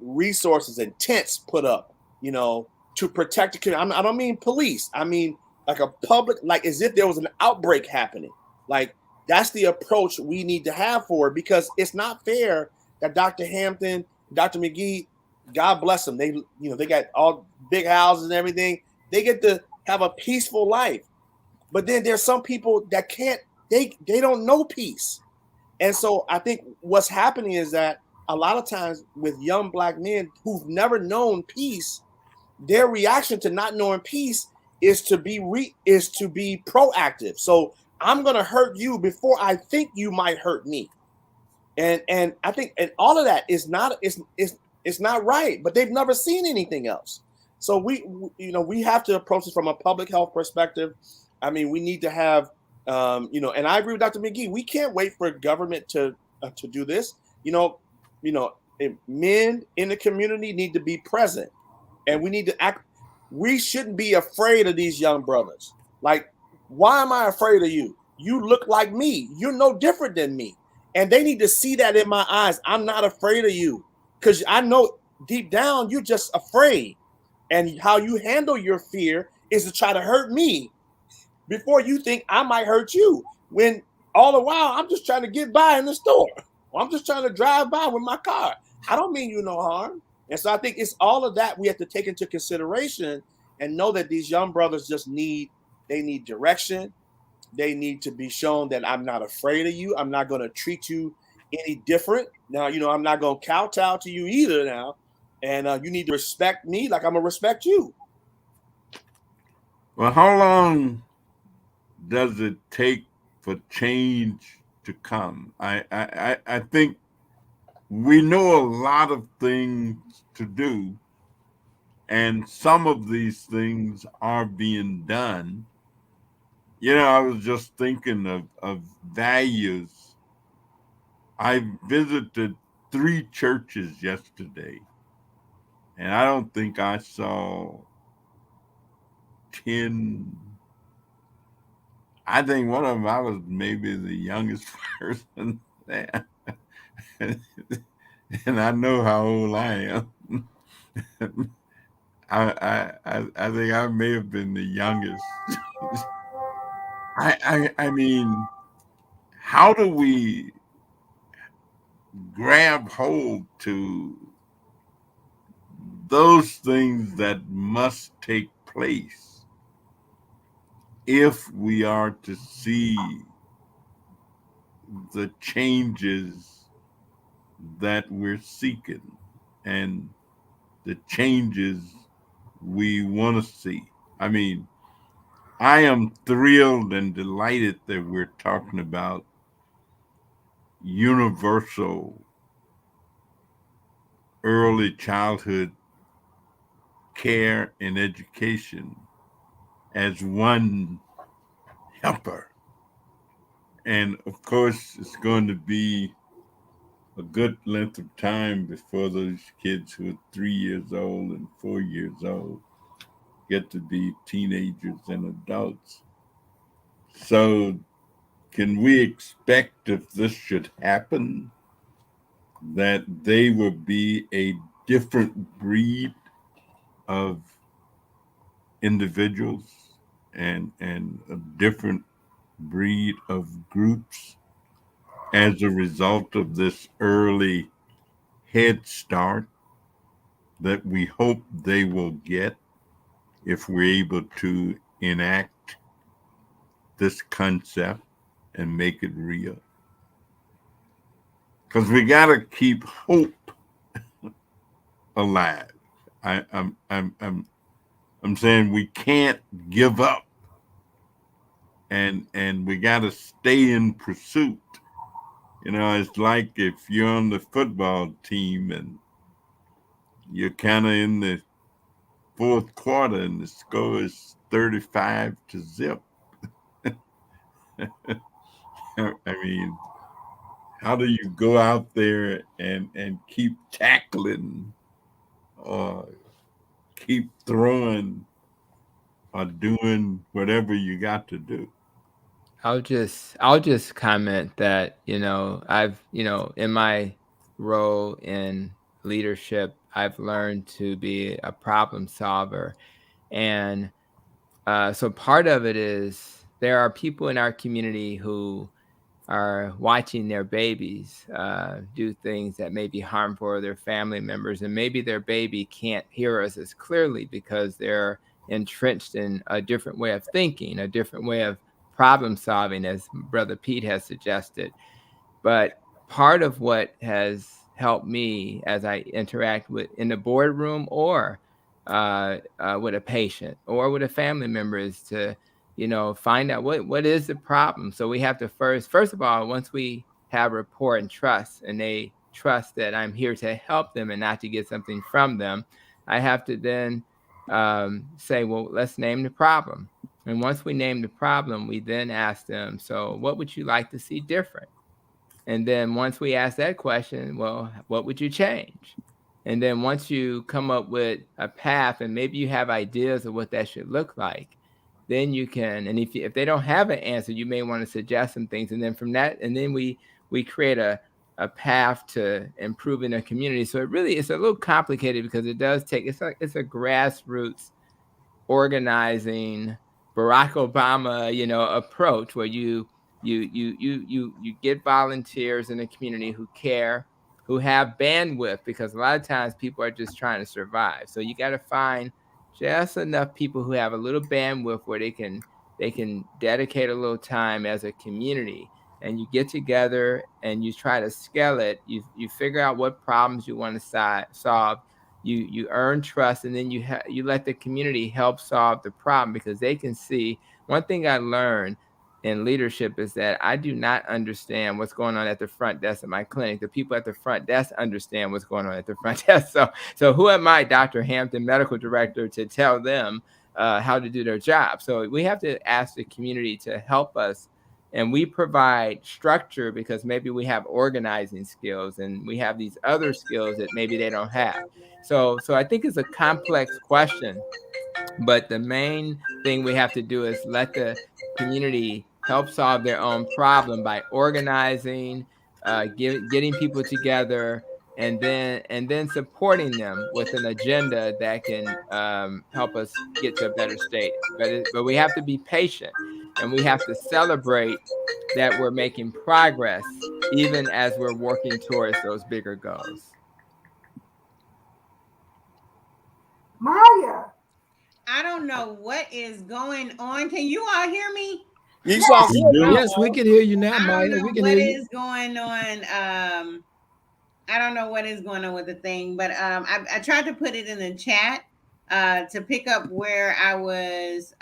resources and tents put up, to protect the community. I don't mean police. I mean like a public, like as if there was an outbreak happening. Like that's the approach we need to have for it, because it's not fair that Dr. Hampton, Dr. McGee, God bless them, they got all big houses and everything. They get to have a peaceful life. But then there's some people that can't, they don't know peace. And so I think what's happening is that a lot of times with young Black men who've never known peace, their reaction to not knowing peace is to be proactive. So I'm going to hurt you before I think you might hurt me. And I think, and all of that is not, it's not right, but they've never seen anything else. So we have to approach this from a public health perspective. I mean, we need to have, and I agree with Dr. McGee. We can't wait for government to do this. Men in the community need to be present, and we need to act. we shouldn't be afraid of these young brothers. Like, why am I afraid of you? You look like me. You're no different than me. And they need to see that in my eyes. I'm not afraid of you because I know deep down you're just afraid. And how you handle your fear is to try to hurt me before you think I might hurt you. When all the while I'm just trying to get by in the store. Or I'm just trying to drive by with my car. I don't mean you no harm. And so I think it's all of that we have to take into consideration and know that these young brothers just need direction. They need to be shown that I'm not afraid of you. I'm not going to treat you any different. Now, I'm not going to kowtow to you either now. And you need to respect me like I'm going to respect you. Well, how long does it take for change to come? I think we know a lot of things to do, and some of these things are being done. I was just thinking of values. I visited 3 churches yesterday, and I don't think I saw 10. I think one of them, I was maybe the youngest person there. And I know how old I am. I think I may have been the youngest. I mean, how do we grab hold to those things that must take place if we are to see the changes that we're seeking and the changes we want to see? I mean, I am thrilled and delighted that we're talking about universal early childhood care and education as one helper. And of course, it's going to be a good length of time before those kids who are 3 years old and 4 years old get to be teenagers and adults. So, can we expect, if this should happen, that they will be a different breed of individuals and a different breed of groups as a result of this early head start that we hope they will get if we're able to enact this concept and make it real? Because we got to keep hope alive. I'm saying we can't give up, and we got to stay in pursuit. It's like if you're on the football team and you're kind of in the fourth quarter and the score is 35-0. I mean, how do you go out there and keep tackling or keep throwing or doing whatever you got to do? I'll just comment that, I've, in my role in leadership, I've learned to be a problem solver. And so part of it is there are people in our community who are watching their babies do things that may be harmful to their family members. And maybe their baby can't hear us as clearly because they're entrenched in a different way of thinking, a different way of problem solving, as Brother Pete has suggested. But part of what has helped me as I interact with in the boardroom or with a patient or with a family member is to, find out what is the problem. So we have to first of all, once we have rapport and trust, and they trust that I'm here to help them and not to get something from them, I have to then say, well, let's name the problem. And once we name the problem, we then ask them, so what would you like to see different? And then once we ask that question, well, what would you change? And then once you come up with a path, and maybe you have ideas of what that should look like, then you can. And if they don't have an answer, you may want to suggest some things. And then from that, and then we create a path to improving the community. So it's a little complicated because it does take, it's a grassroots organizing Barack Obama, approach where you get volunteers in the community who care, who have bandwidth, because a lot of times people are just trying to survive. So you got to find just enough people who have a little bandwidth where they can dedicate a little time as a community, and you get together and you try to scale it. You figure out what problems you want to solve. You earn trust, and then you let the community help solve the problem, because they can see. One thing I learned in leadership is that I do not understand what's going on at the front desk of my clinic. The people at the front desk understand what's going on at the front desk. So who am I, Dr. Hampton, medical director, to tell them how to do their job? So we have to ask the community to help us. And we provide structure because maybe we have organizing skills and we have these other skills that maybe they don't have. So I think it's a complex question, but the main thing we have to do is let the community help solve their own problem by organizing, getting people together, and then supporting them with an agenda that can help us get to a better state. But we have to be patient, and we have to celebrate that we're making progress, even as we're working towards those bigger goals. Maya. I don't know what is going on. Can you all hear me? You sound good now. Yes, we can hear you now, I don't Maya. know We can what hear you. is going on. I don't know what is going on with the thing, but I tried to put it in the chat to pick up where I was,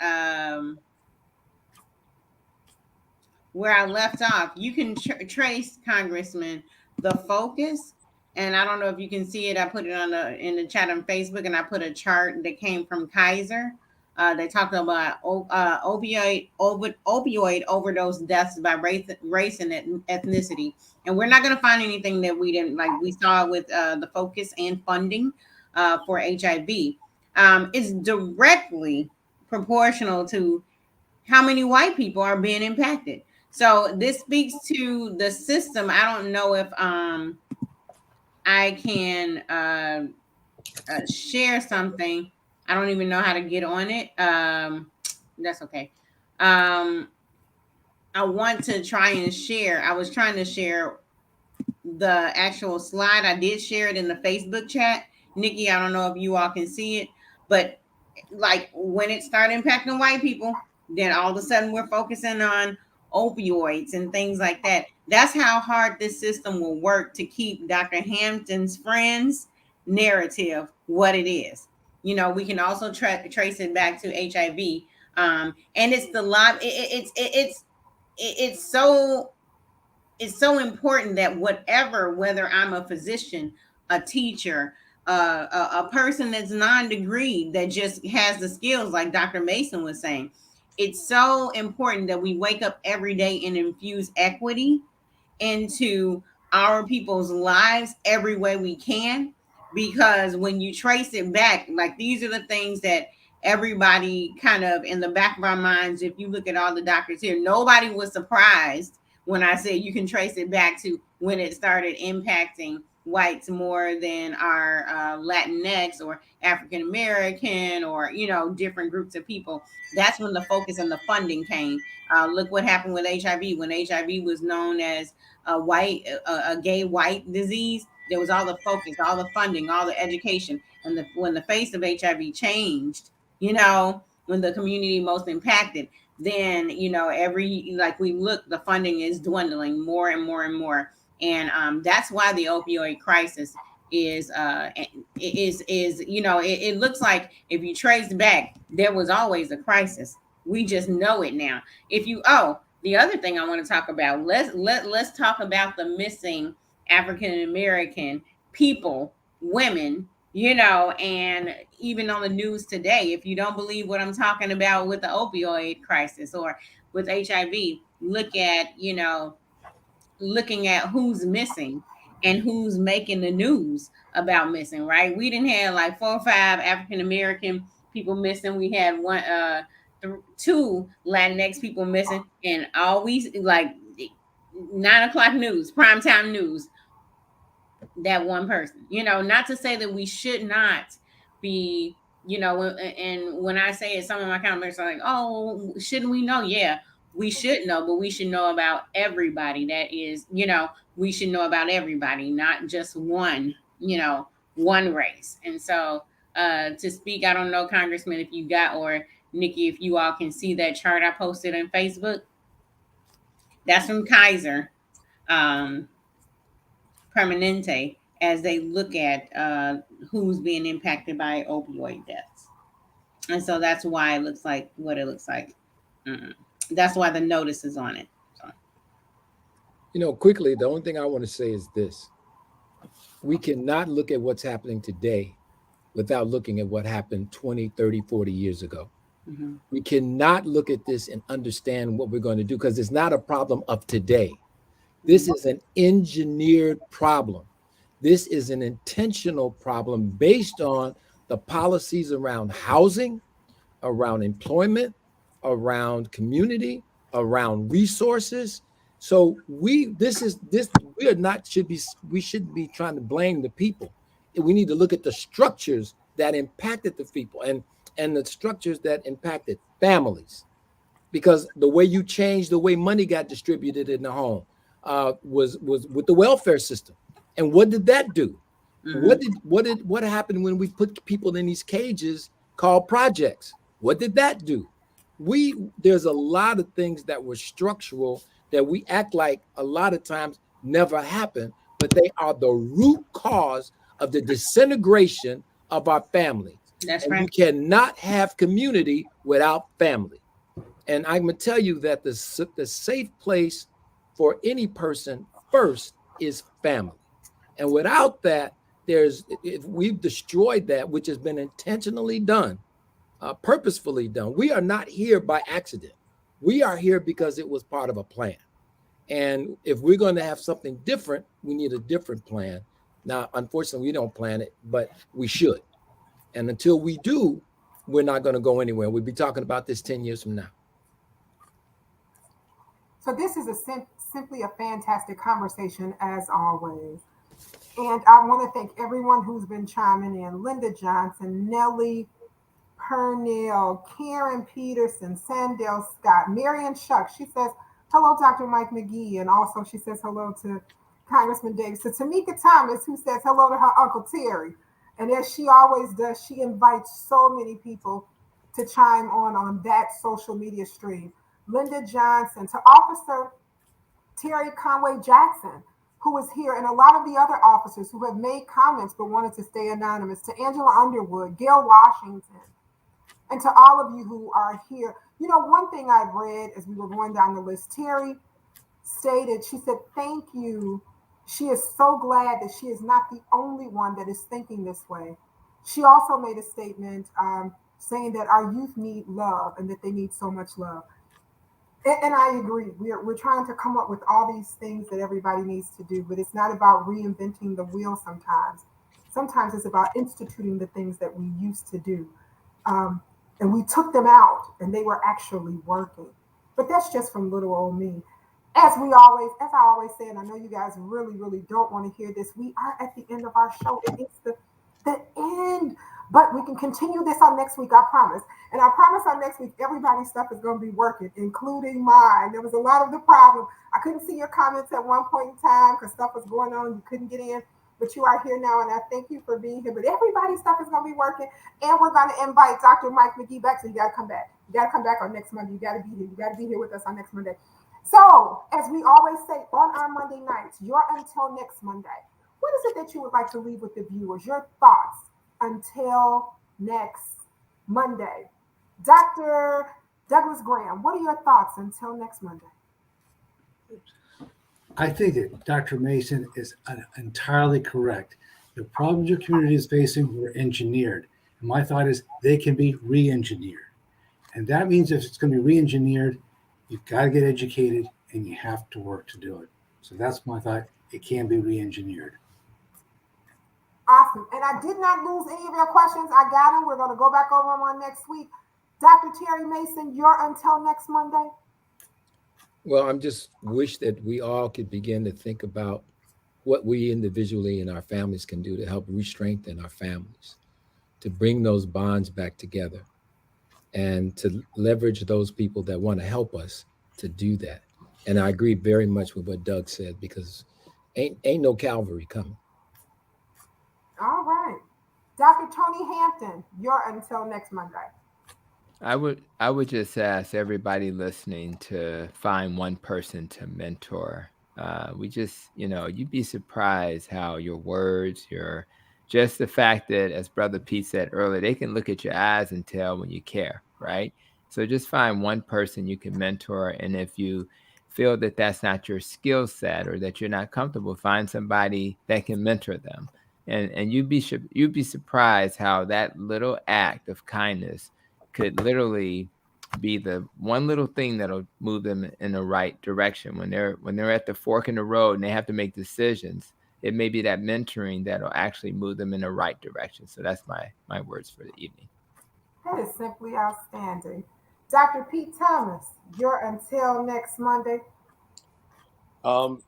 where I left off. You can trace, Congressman, the focus, and I don't know if you can see it. I put it in the chat on Facebook, and I put a chart that came from Kaiser. They talked about opioid overdose deaths by race and ethnicity, and we're not going to find anything that we didn't like. We saw with the focus and funding for HIV. It's directly proportional to how many white people are being impacted. So this speaks to the system. I don't know if I can share something. I don't even know how to get on it. That's okay. I want to try and share. I was trying to share the actual slide. I did share it in the Facebook chat. Nikki, I don't know if you all can see it, but like when it started impacting white people, then all of a sudden we're focusing on opioids and things like that. That's how hard this system will work to keep Dr. Hampton's friends narrative what it is. We can also trace it back to HIV, and it's the lot. It's so important that whether I'm a physician, a teacher, a person that's non-degree that just has the skills, like Dr. Mason was saying, it's so important that we wake up every day and infuse equity into our people's lives every way we can. Because when you trace it back, like these are the things that everybody kind of in the back of our minds, if you look at all the doctors here, nobody was surprised when I said you can trace it back to when it started impacting whites more than our Latinx or African American or different groups of people. That's when the focus and the funding came. Look what happened with HIV. When HIV was known as a gay white disease, there was all the focus, all the funding, all the education, and when the face of HIV changed, when the community most impacted, then the funding is dwindling more and more and more, and that's why the opioid crisis is it looks like if you trace back, there was always a crisis. We just know it now. The other thing I want to talk about, let's talk about the missing African American people, women, and even on the news today, if you don't believe what I'm talking about with the opioid crisis or with HIV, looking at who's missing. and who's making the news about missing, right? We didn't have like 4 or 5 African American people missing. We had two Latinx people missing, and always like 9 o'clock news, primetime news, that one person. Not to say that we should not be, and when I say it, some of my comments are like, oh, shouldn't we know? Yeah, we should know, but we should know about everybody. That is, we should know about everybody, not just one race. And so to speak, I don't know, Congressman, if you got, or Nikki, if you all can see that chart I posted on Facebook. That's from Kaiser Permanente, as they look at who's being impacted by opioid deaths. And so that's why it looks like what it looks like. That's why the notice is on it. So. Quickly, the only thing I want to say is this. We cannot look at what's happening today without looking at what happened 20, 30, 40 years ago. Mm-hmm. We cannot look at this and understand what we're going to do, because it's not a problem of today. This is an engineered problem. This is an intentional problem based on the policies around housing, around employment, around community, around resources. So we shouldn't be trying to blame the people. We need to look at the structures that impacted the people and the structures that impacted families, because the way you change the way money got distributed in the home was with the welfare system. And what did that do? Mm-hmm. What happened when we put people in these cages called projects? What did that do? There's a lot of things that were structural that we act like a lot of times never happened, but they are the root cause of the disintegration of our families. That's and right. You cannot have community without family. And I'm going to tell you that the safe place for any person first is family. And without that, we've destroyed that, which has been intentionally done, purposefully done. We are not here by accident. We are here because it was part of a plan. And if we're going to have something different, we need a different plan. Now, unfortunately, we don't plan it, but we should. And until we do, we're not going to go anywhere. We'll be talking about this 10 years from now. So this is simply a fantastic conversation, as always. And I want to thank everyone who's been chiming in. Linda Johnson, Nellie Purnell, Karen Peterson, Sandell Scott, Marion Shuck. She says, hello, Dr. Mike McGee. And also she says hello to Congressman Davis. So Tamika Thomas, who says hello to her Uncle Terry. And as she always does, she invites so many people to chime on that social media stream. Linda Johnson, to Officer Terry Conway Jackson, who is here, and a lot of the other officers who have made comments but wanted to stay anonymous, to Angela Underwood, Gail Washington, and to all of you who are here. One thing I've read as we were going down the list, Terry stated, she said, thank you. She is so glad that she is not the only one that is thinking this way. She also made a statement saying that our youth need love and that they need so much love. And I agree. We're trying to come up with all these things that everybody needs to do, but it's not about reinventing the wheel sometimes. Sometimes it's about instituting the things that we used to do. And we took them out and they were actually working. But that's just from little old me. As I always say, and I know you guys really, really don't want to hear this, we are at the end of our show. It's the end. But we can continue this on next week, I promise. And I promise on next week, everybody's stuff is going to be working, including mine. There was a lot of the problem. I couldn't see your comments at one point in time because stuff was going on. You couldn't get in, but you are here now, and I thank you for being here. But everybody's stuff is going to be working, and we're going to invite Dr. Mike McGee back, so you got to come back. You got to come back on next Monday. You got to be here. You got to be here with us on next Monday. So, as we always say on our Monday nights, your until next Monday. What is it that you would like to leave with the viewers? Your thoughts until next Monday. Dr. Douglas Graham, what are your thoughts until next Monday? I think that Dr. Mason is entirely correct. The problems your community is facing were engineered. And my thought is they can be re-engineered. And that means if it's going to be re-engineered, you've got to get educated and you have to work to do it. So that's my thought. it can be re-engineered. Awesome. And I did not lose any of your questions. I got them. We're going to go back over them on next week. Dr. Terry Mason, you're until next Monday. Well, I'm just wish that we all could begin to think about what we individually and our families can do to help re-strengthen our families, to bring those bonds back together, and to leverage those people that want to help us to do that. And I agree very much with what Doug said, because ain't no Calvary coming. All right. Dr. Tony Hampton, you're until next Monday. I would just ask everybody listening to find one person to mentor. We just, you'd be surprised how your words, just the fact that, as Brother Pete said earlier, they can look at your eyes and tell when you care, right? So just find one person you can mentor. And if you feel that that's not your skill set or that you're not comfortable, find somebody that can mentor them. And you'd be surprised how that little act of kindness could literally be the one little thing that'll move them in the right direction when they're at the fork in the road and they have to make decisions. It may be that mentoring that'll actually move them in the right direction. So that's my words for the evening. That is simply outstanding. Dr. Pete Thomas, you're until next Monday.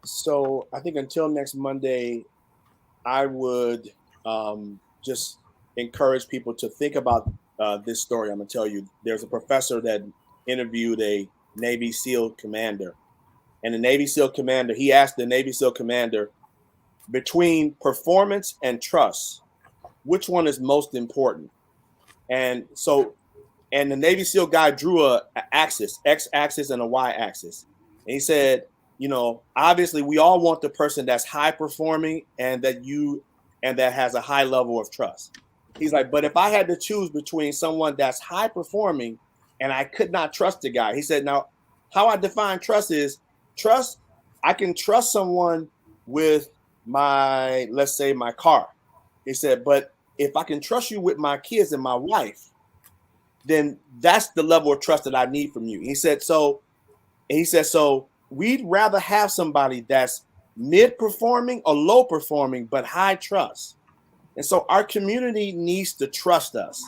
So I think until next Monday, I would just encourage people to think about this story. I'm going to tell you, there's a professor that interviewed a Navy SEAL commander. And the Navy SEAL commander, he asked the Navy SEAL commander, between performance and trust, which one is most important? And the Navy SEAL guy drew a axis, X-axis and a Y-axis. And he said, obviously we all want the person that's high performing and that has a high level of trust. He's like, but if I had to choose between someone that's high performing and I could not trust the guy, he said, now how I define trust is trust. I can trust someone with let's say my car. He said, but if I can trust you with my kids and my wife, then that's the level of trust that I need from you. He said, so we'd rather have somebody that's mid-performing or low-performing, but high trust. And so our community needs to trust us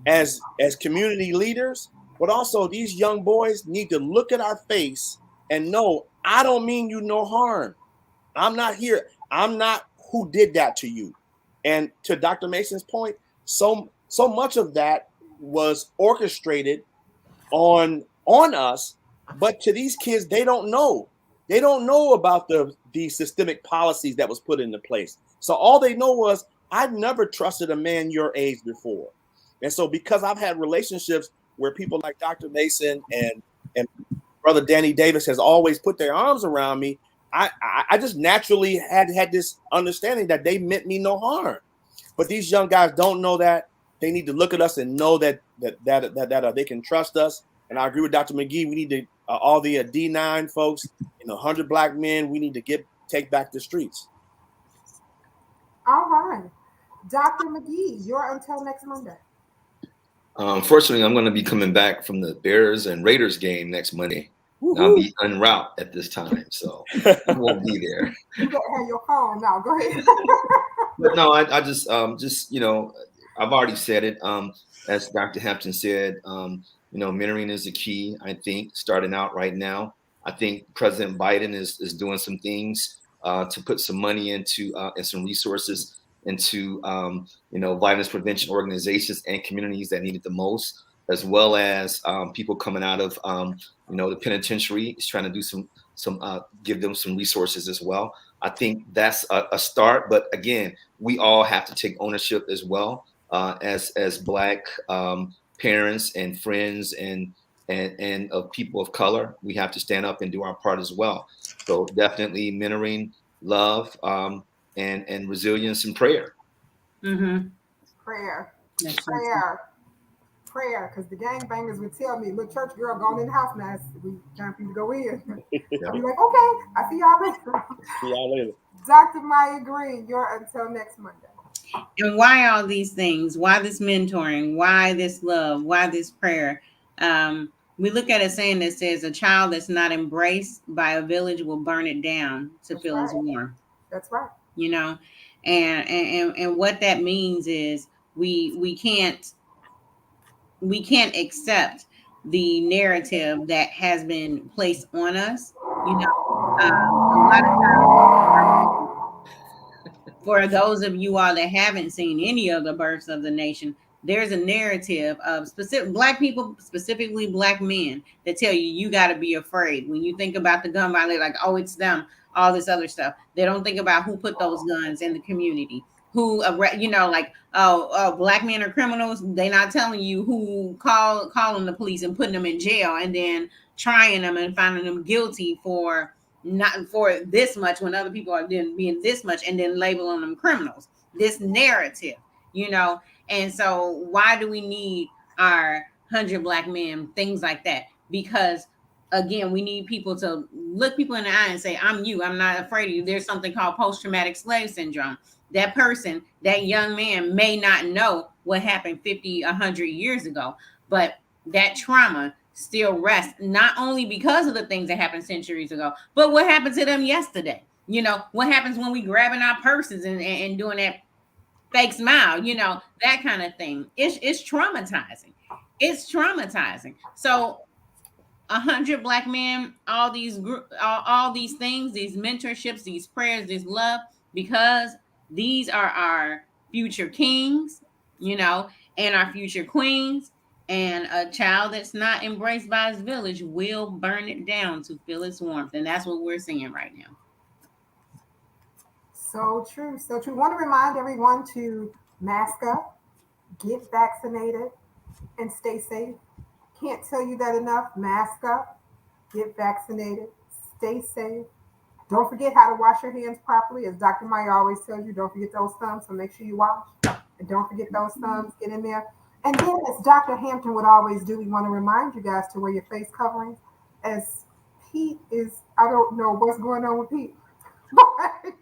as community leaders, but also these young boys need to look at our face and know, I don't mean you no harm. I'm not here. I'm not who did that to you. And to Dr. Mason's point, so much of that was orchestrated on us, but to these kids, they don't know. They don't know about the systemic policies that was put into place. So all they know was, I've never trusted a man your age before. And so because I've had relationships where people like Dr. Mason and Brother Danny Davis has always put their arms around me, I just naturally had this understanding that they meant me no harm. But these young guys don't know that. They need to look at us and know that they can trust us. And I agree with Dr. McGee. We need to all the D9 folks, 100 Black men. We need to take back the streets. All right, Dr. McGee, you're until next Monday. Unfortunately, I'm going to be coming back from the Bears and Raiders game next Monday. I'll be en route at this time, so I won't be there. You better have your phone now. Go ahead. But no, I just I've already said it. As Dr. Hampton said, mentoring is the key. I think starting out right now, I think President Biden is doing some things to put some money into and some resources into violence prevention organizations and communities that need it the most, as well as people coming out of the penitentiary. He's trying to do some give them some resources as well. I think that's a start, but again, we all have to take ownership as well as Black parents and friends and of people of color. We have to stand up and do our part as well. So definitely mentoring, love, and resilience and prayer. Mm-hmm. Prayer, because the gangbangers would tell me, "Little church girl going in the house now. We time for you to go in." I'll be like, "Okay, I see y'all later." See y'all later. Dr. Maya Green, you're until next Monday. And why all these things? Why this mentoring? Why this love? Why this prayer? We look at a saying that says, "A child that's not embraced by a village will burn it down to feel its warmth." That's right. You know, and what that means is we can't accept the narrative that has been placed on us. You know, a lot of times, for those of you all that haven't seen any of the births of the nation, there's a narrative of specific black people, specifically black men, that tell you got to be afraid. When you think about the gun violence, like, oh, it's them, all this other stuff. They don't think about who put those guns in the community, who, like, black men are criminals. They're not telling you who calling the police and putting them in jail and then trying them and finding them guilty for not for this much when other people are then being this much and then labeling them criminals. This narrative, and so why do we need our 100 black men, things like that? Because again, we need people to look people in the eye and say, I'm you, I'm not afraid of you. There's something called post-traumatic slave syndrome. That person, that young man may not know what happened 50, 100 years ago, but that trauma still rests, not only because of the things that happened centuries ago, but what happened to them yesterday. What happens when we grabbing our purses and doing that fake smile, that kind of thing. It's traumatizing. It's traumatizing. So 100 black men, all these all these things, these mentorships, these prayers, this love, because these are our future kings, and our future queens. And a child that's not embraced by his village will burn it down to feel its warmth. And that's what we're seeing right now. So true. So true. Want to remind everyone to mask up, get vaccinated, and stay safe. Can't tell you that enough. Mask up, get vaccinated, stay safe. Don't forget how to wash your hands properly. As Dr. Maya always tells you, don't forget those thumbs, so make sure you wash. And don't forget those thumbs, get in there. And then, as Dr. Hampton would always do, we want to remind you guys to wear your face coverings. As Pete is, I don't know what's going on with Pete, but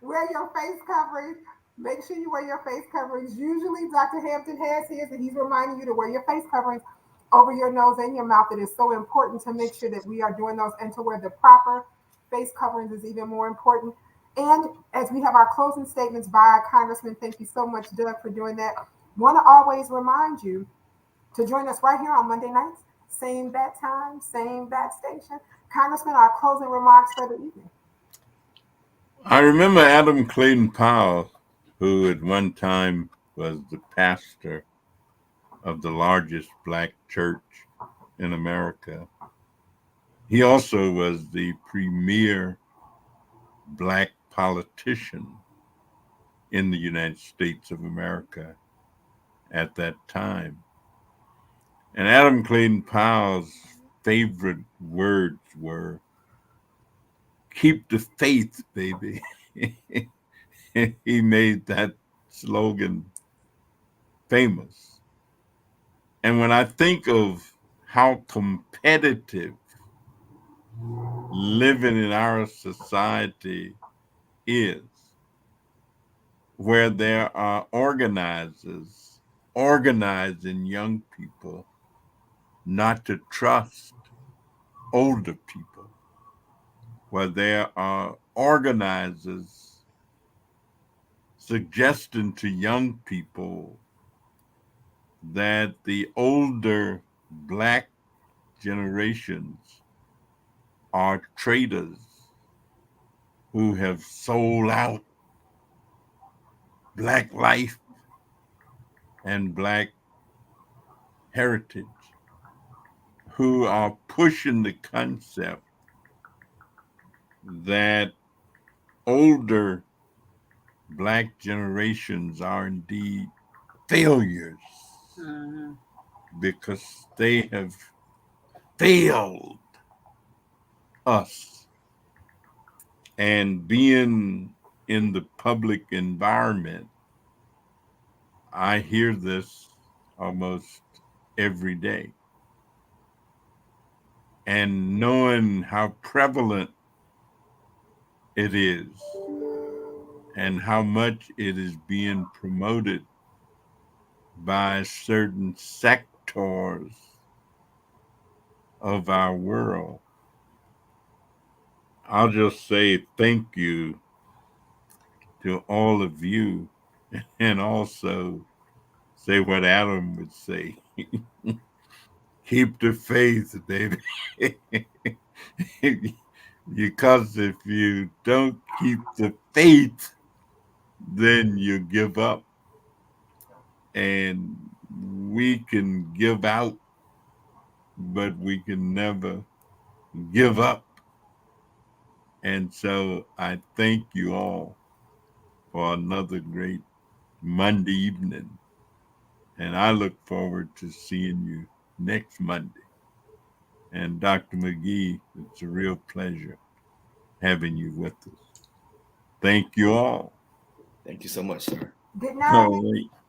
wear your face coverings. Make sure you wear your face coverings. Usually, Dr. Hampton has his, and he's reminding you to wear your face coverings over your nose and your mouth. It is so important to make sure that we are doing those, and to wear the proper face coverings is even more important. And as we have our closing statements by our Congressman, thank you so much, Doug, for doing that. Want to always remind you to join us right here on Monday nights, same bat time, same bat station. Congressman, our closing remarks for the evening. I remember Adam Clayton Powell, who at one time was the pastor of the largest black church in America. He also was the premier black politician in the United States of America at that time. And Adam Clayton Powell's favorite words were, "Keep the faith, baby." He made that slogan famous. And when I think of how competitive living in our society is, where there are organizers organizing young people not to trust older people, where there are organizers suggesting to young people that the older black generations are traitors who have sold out black life and black heritage, who are pushing the concept that older black generations are indeed failures because they have failed us. And being in the public environment, I hear this almost every day. And knowing how prevalent it is and how much it is being promoted by certain sectors of our world, I'll just say thank you to all of you, and also say what Adam would say. Keep the faith, baby. Because if you don't keep the faith, then you give up. And we can give out, but we can never give up. And so I thank you all for another great Monday evening. And I look forward to seeing you next Monday. And Dr. McGee, it's a real pleasure having you with us. Thank you all. Thank you so much, sir. Good All night. right.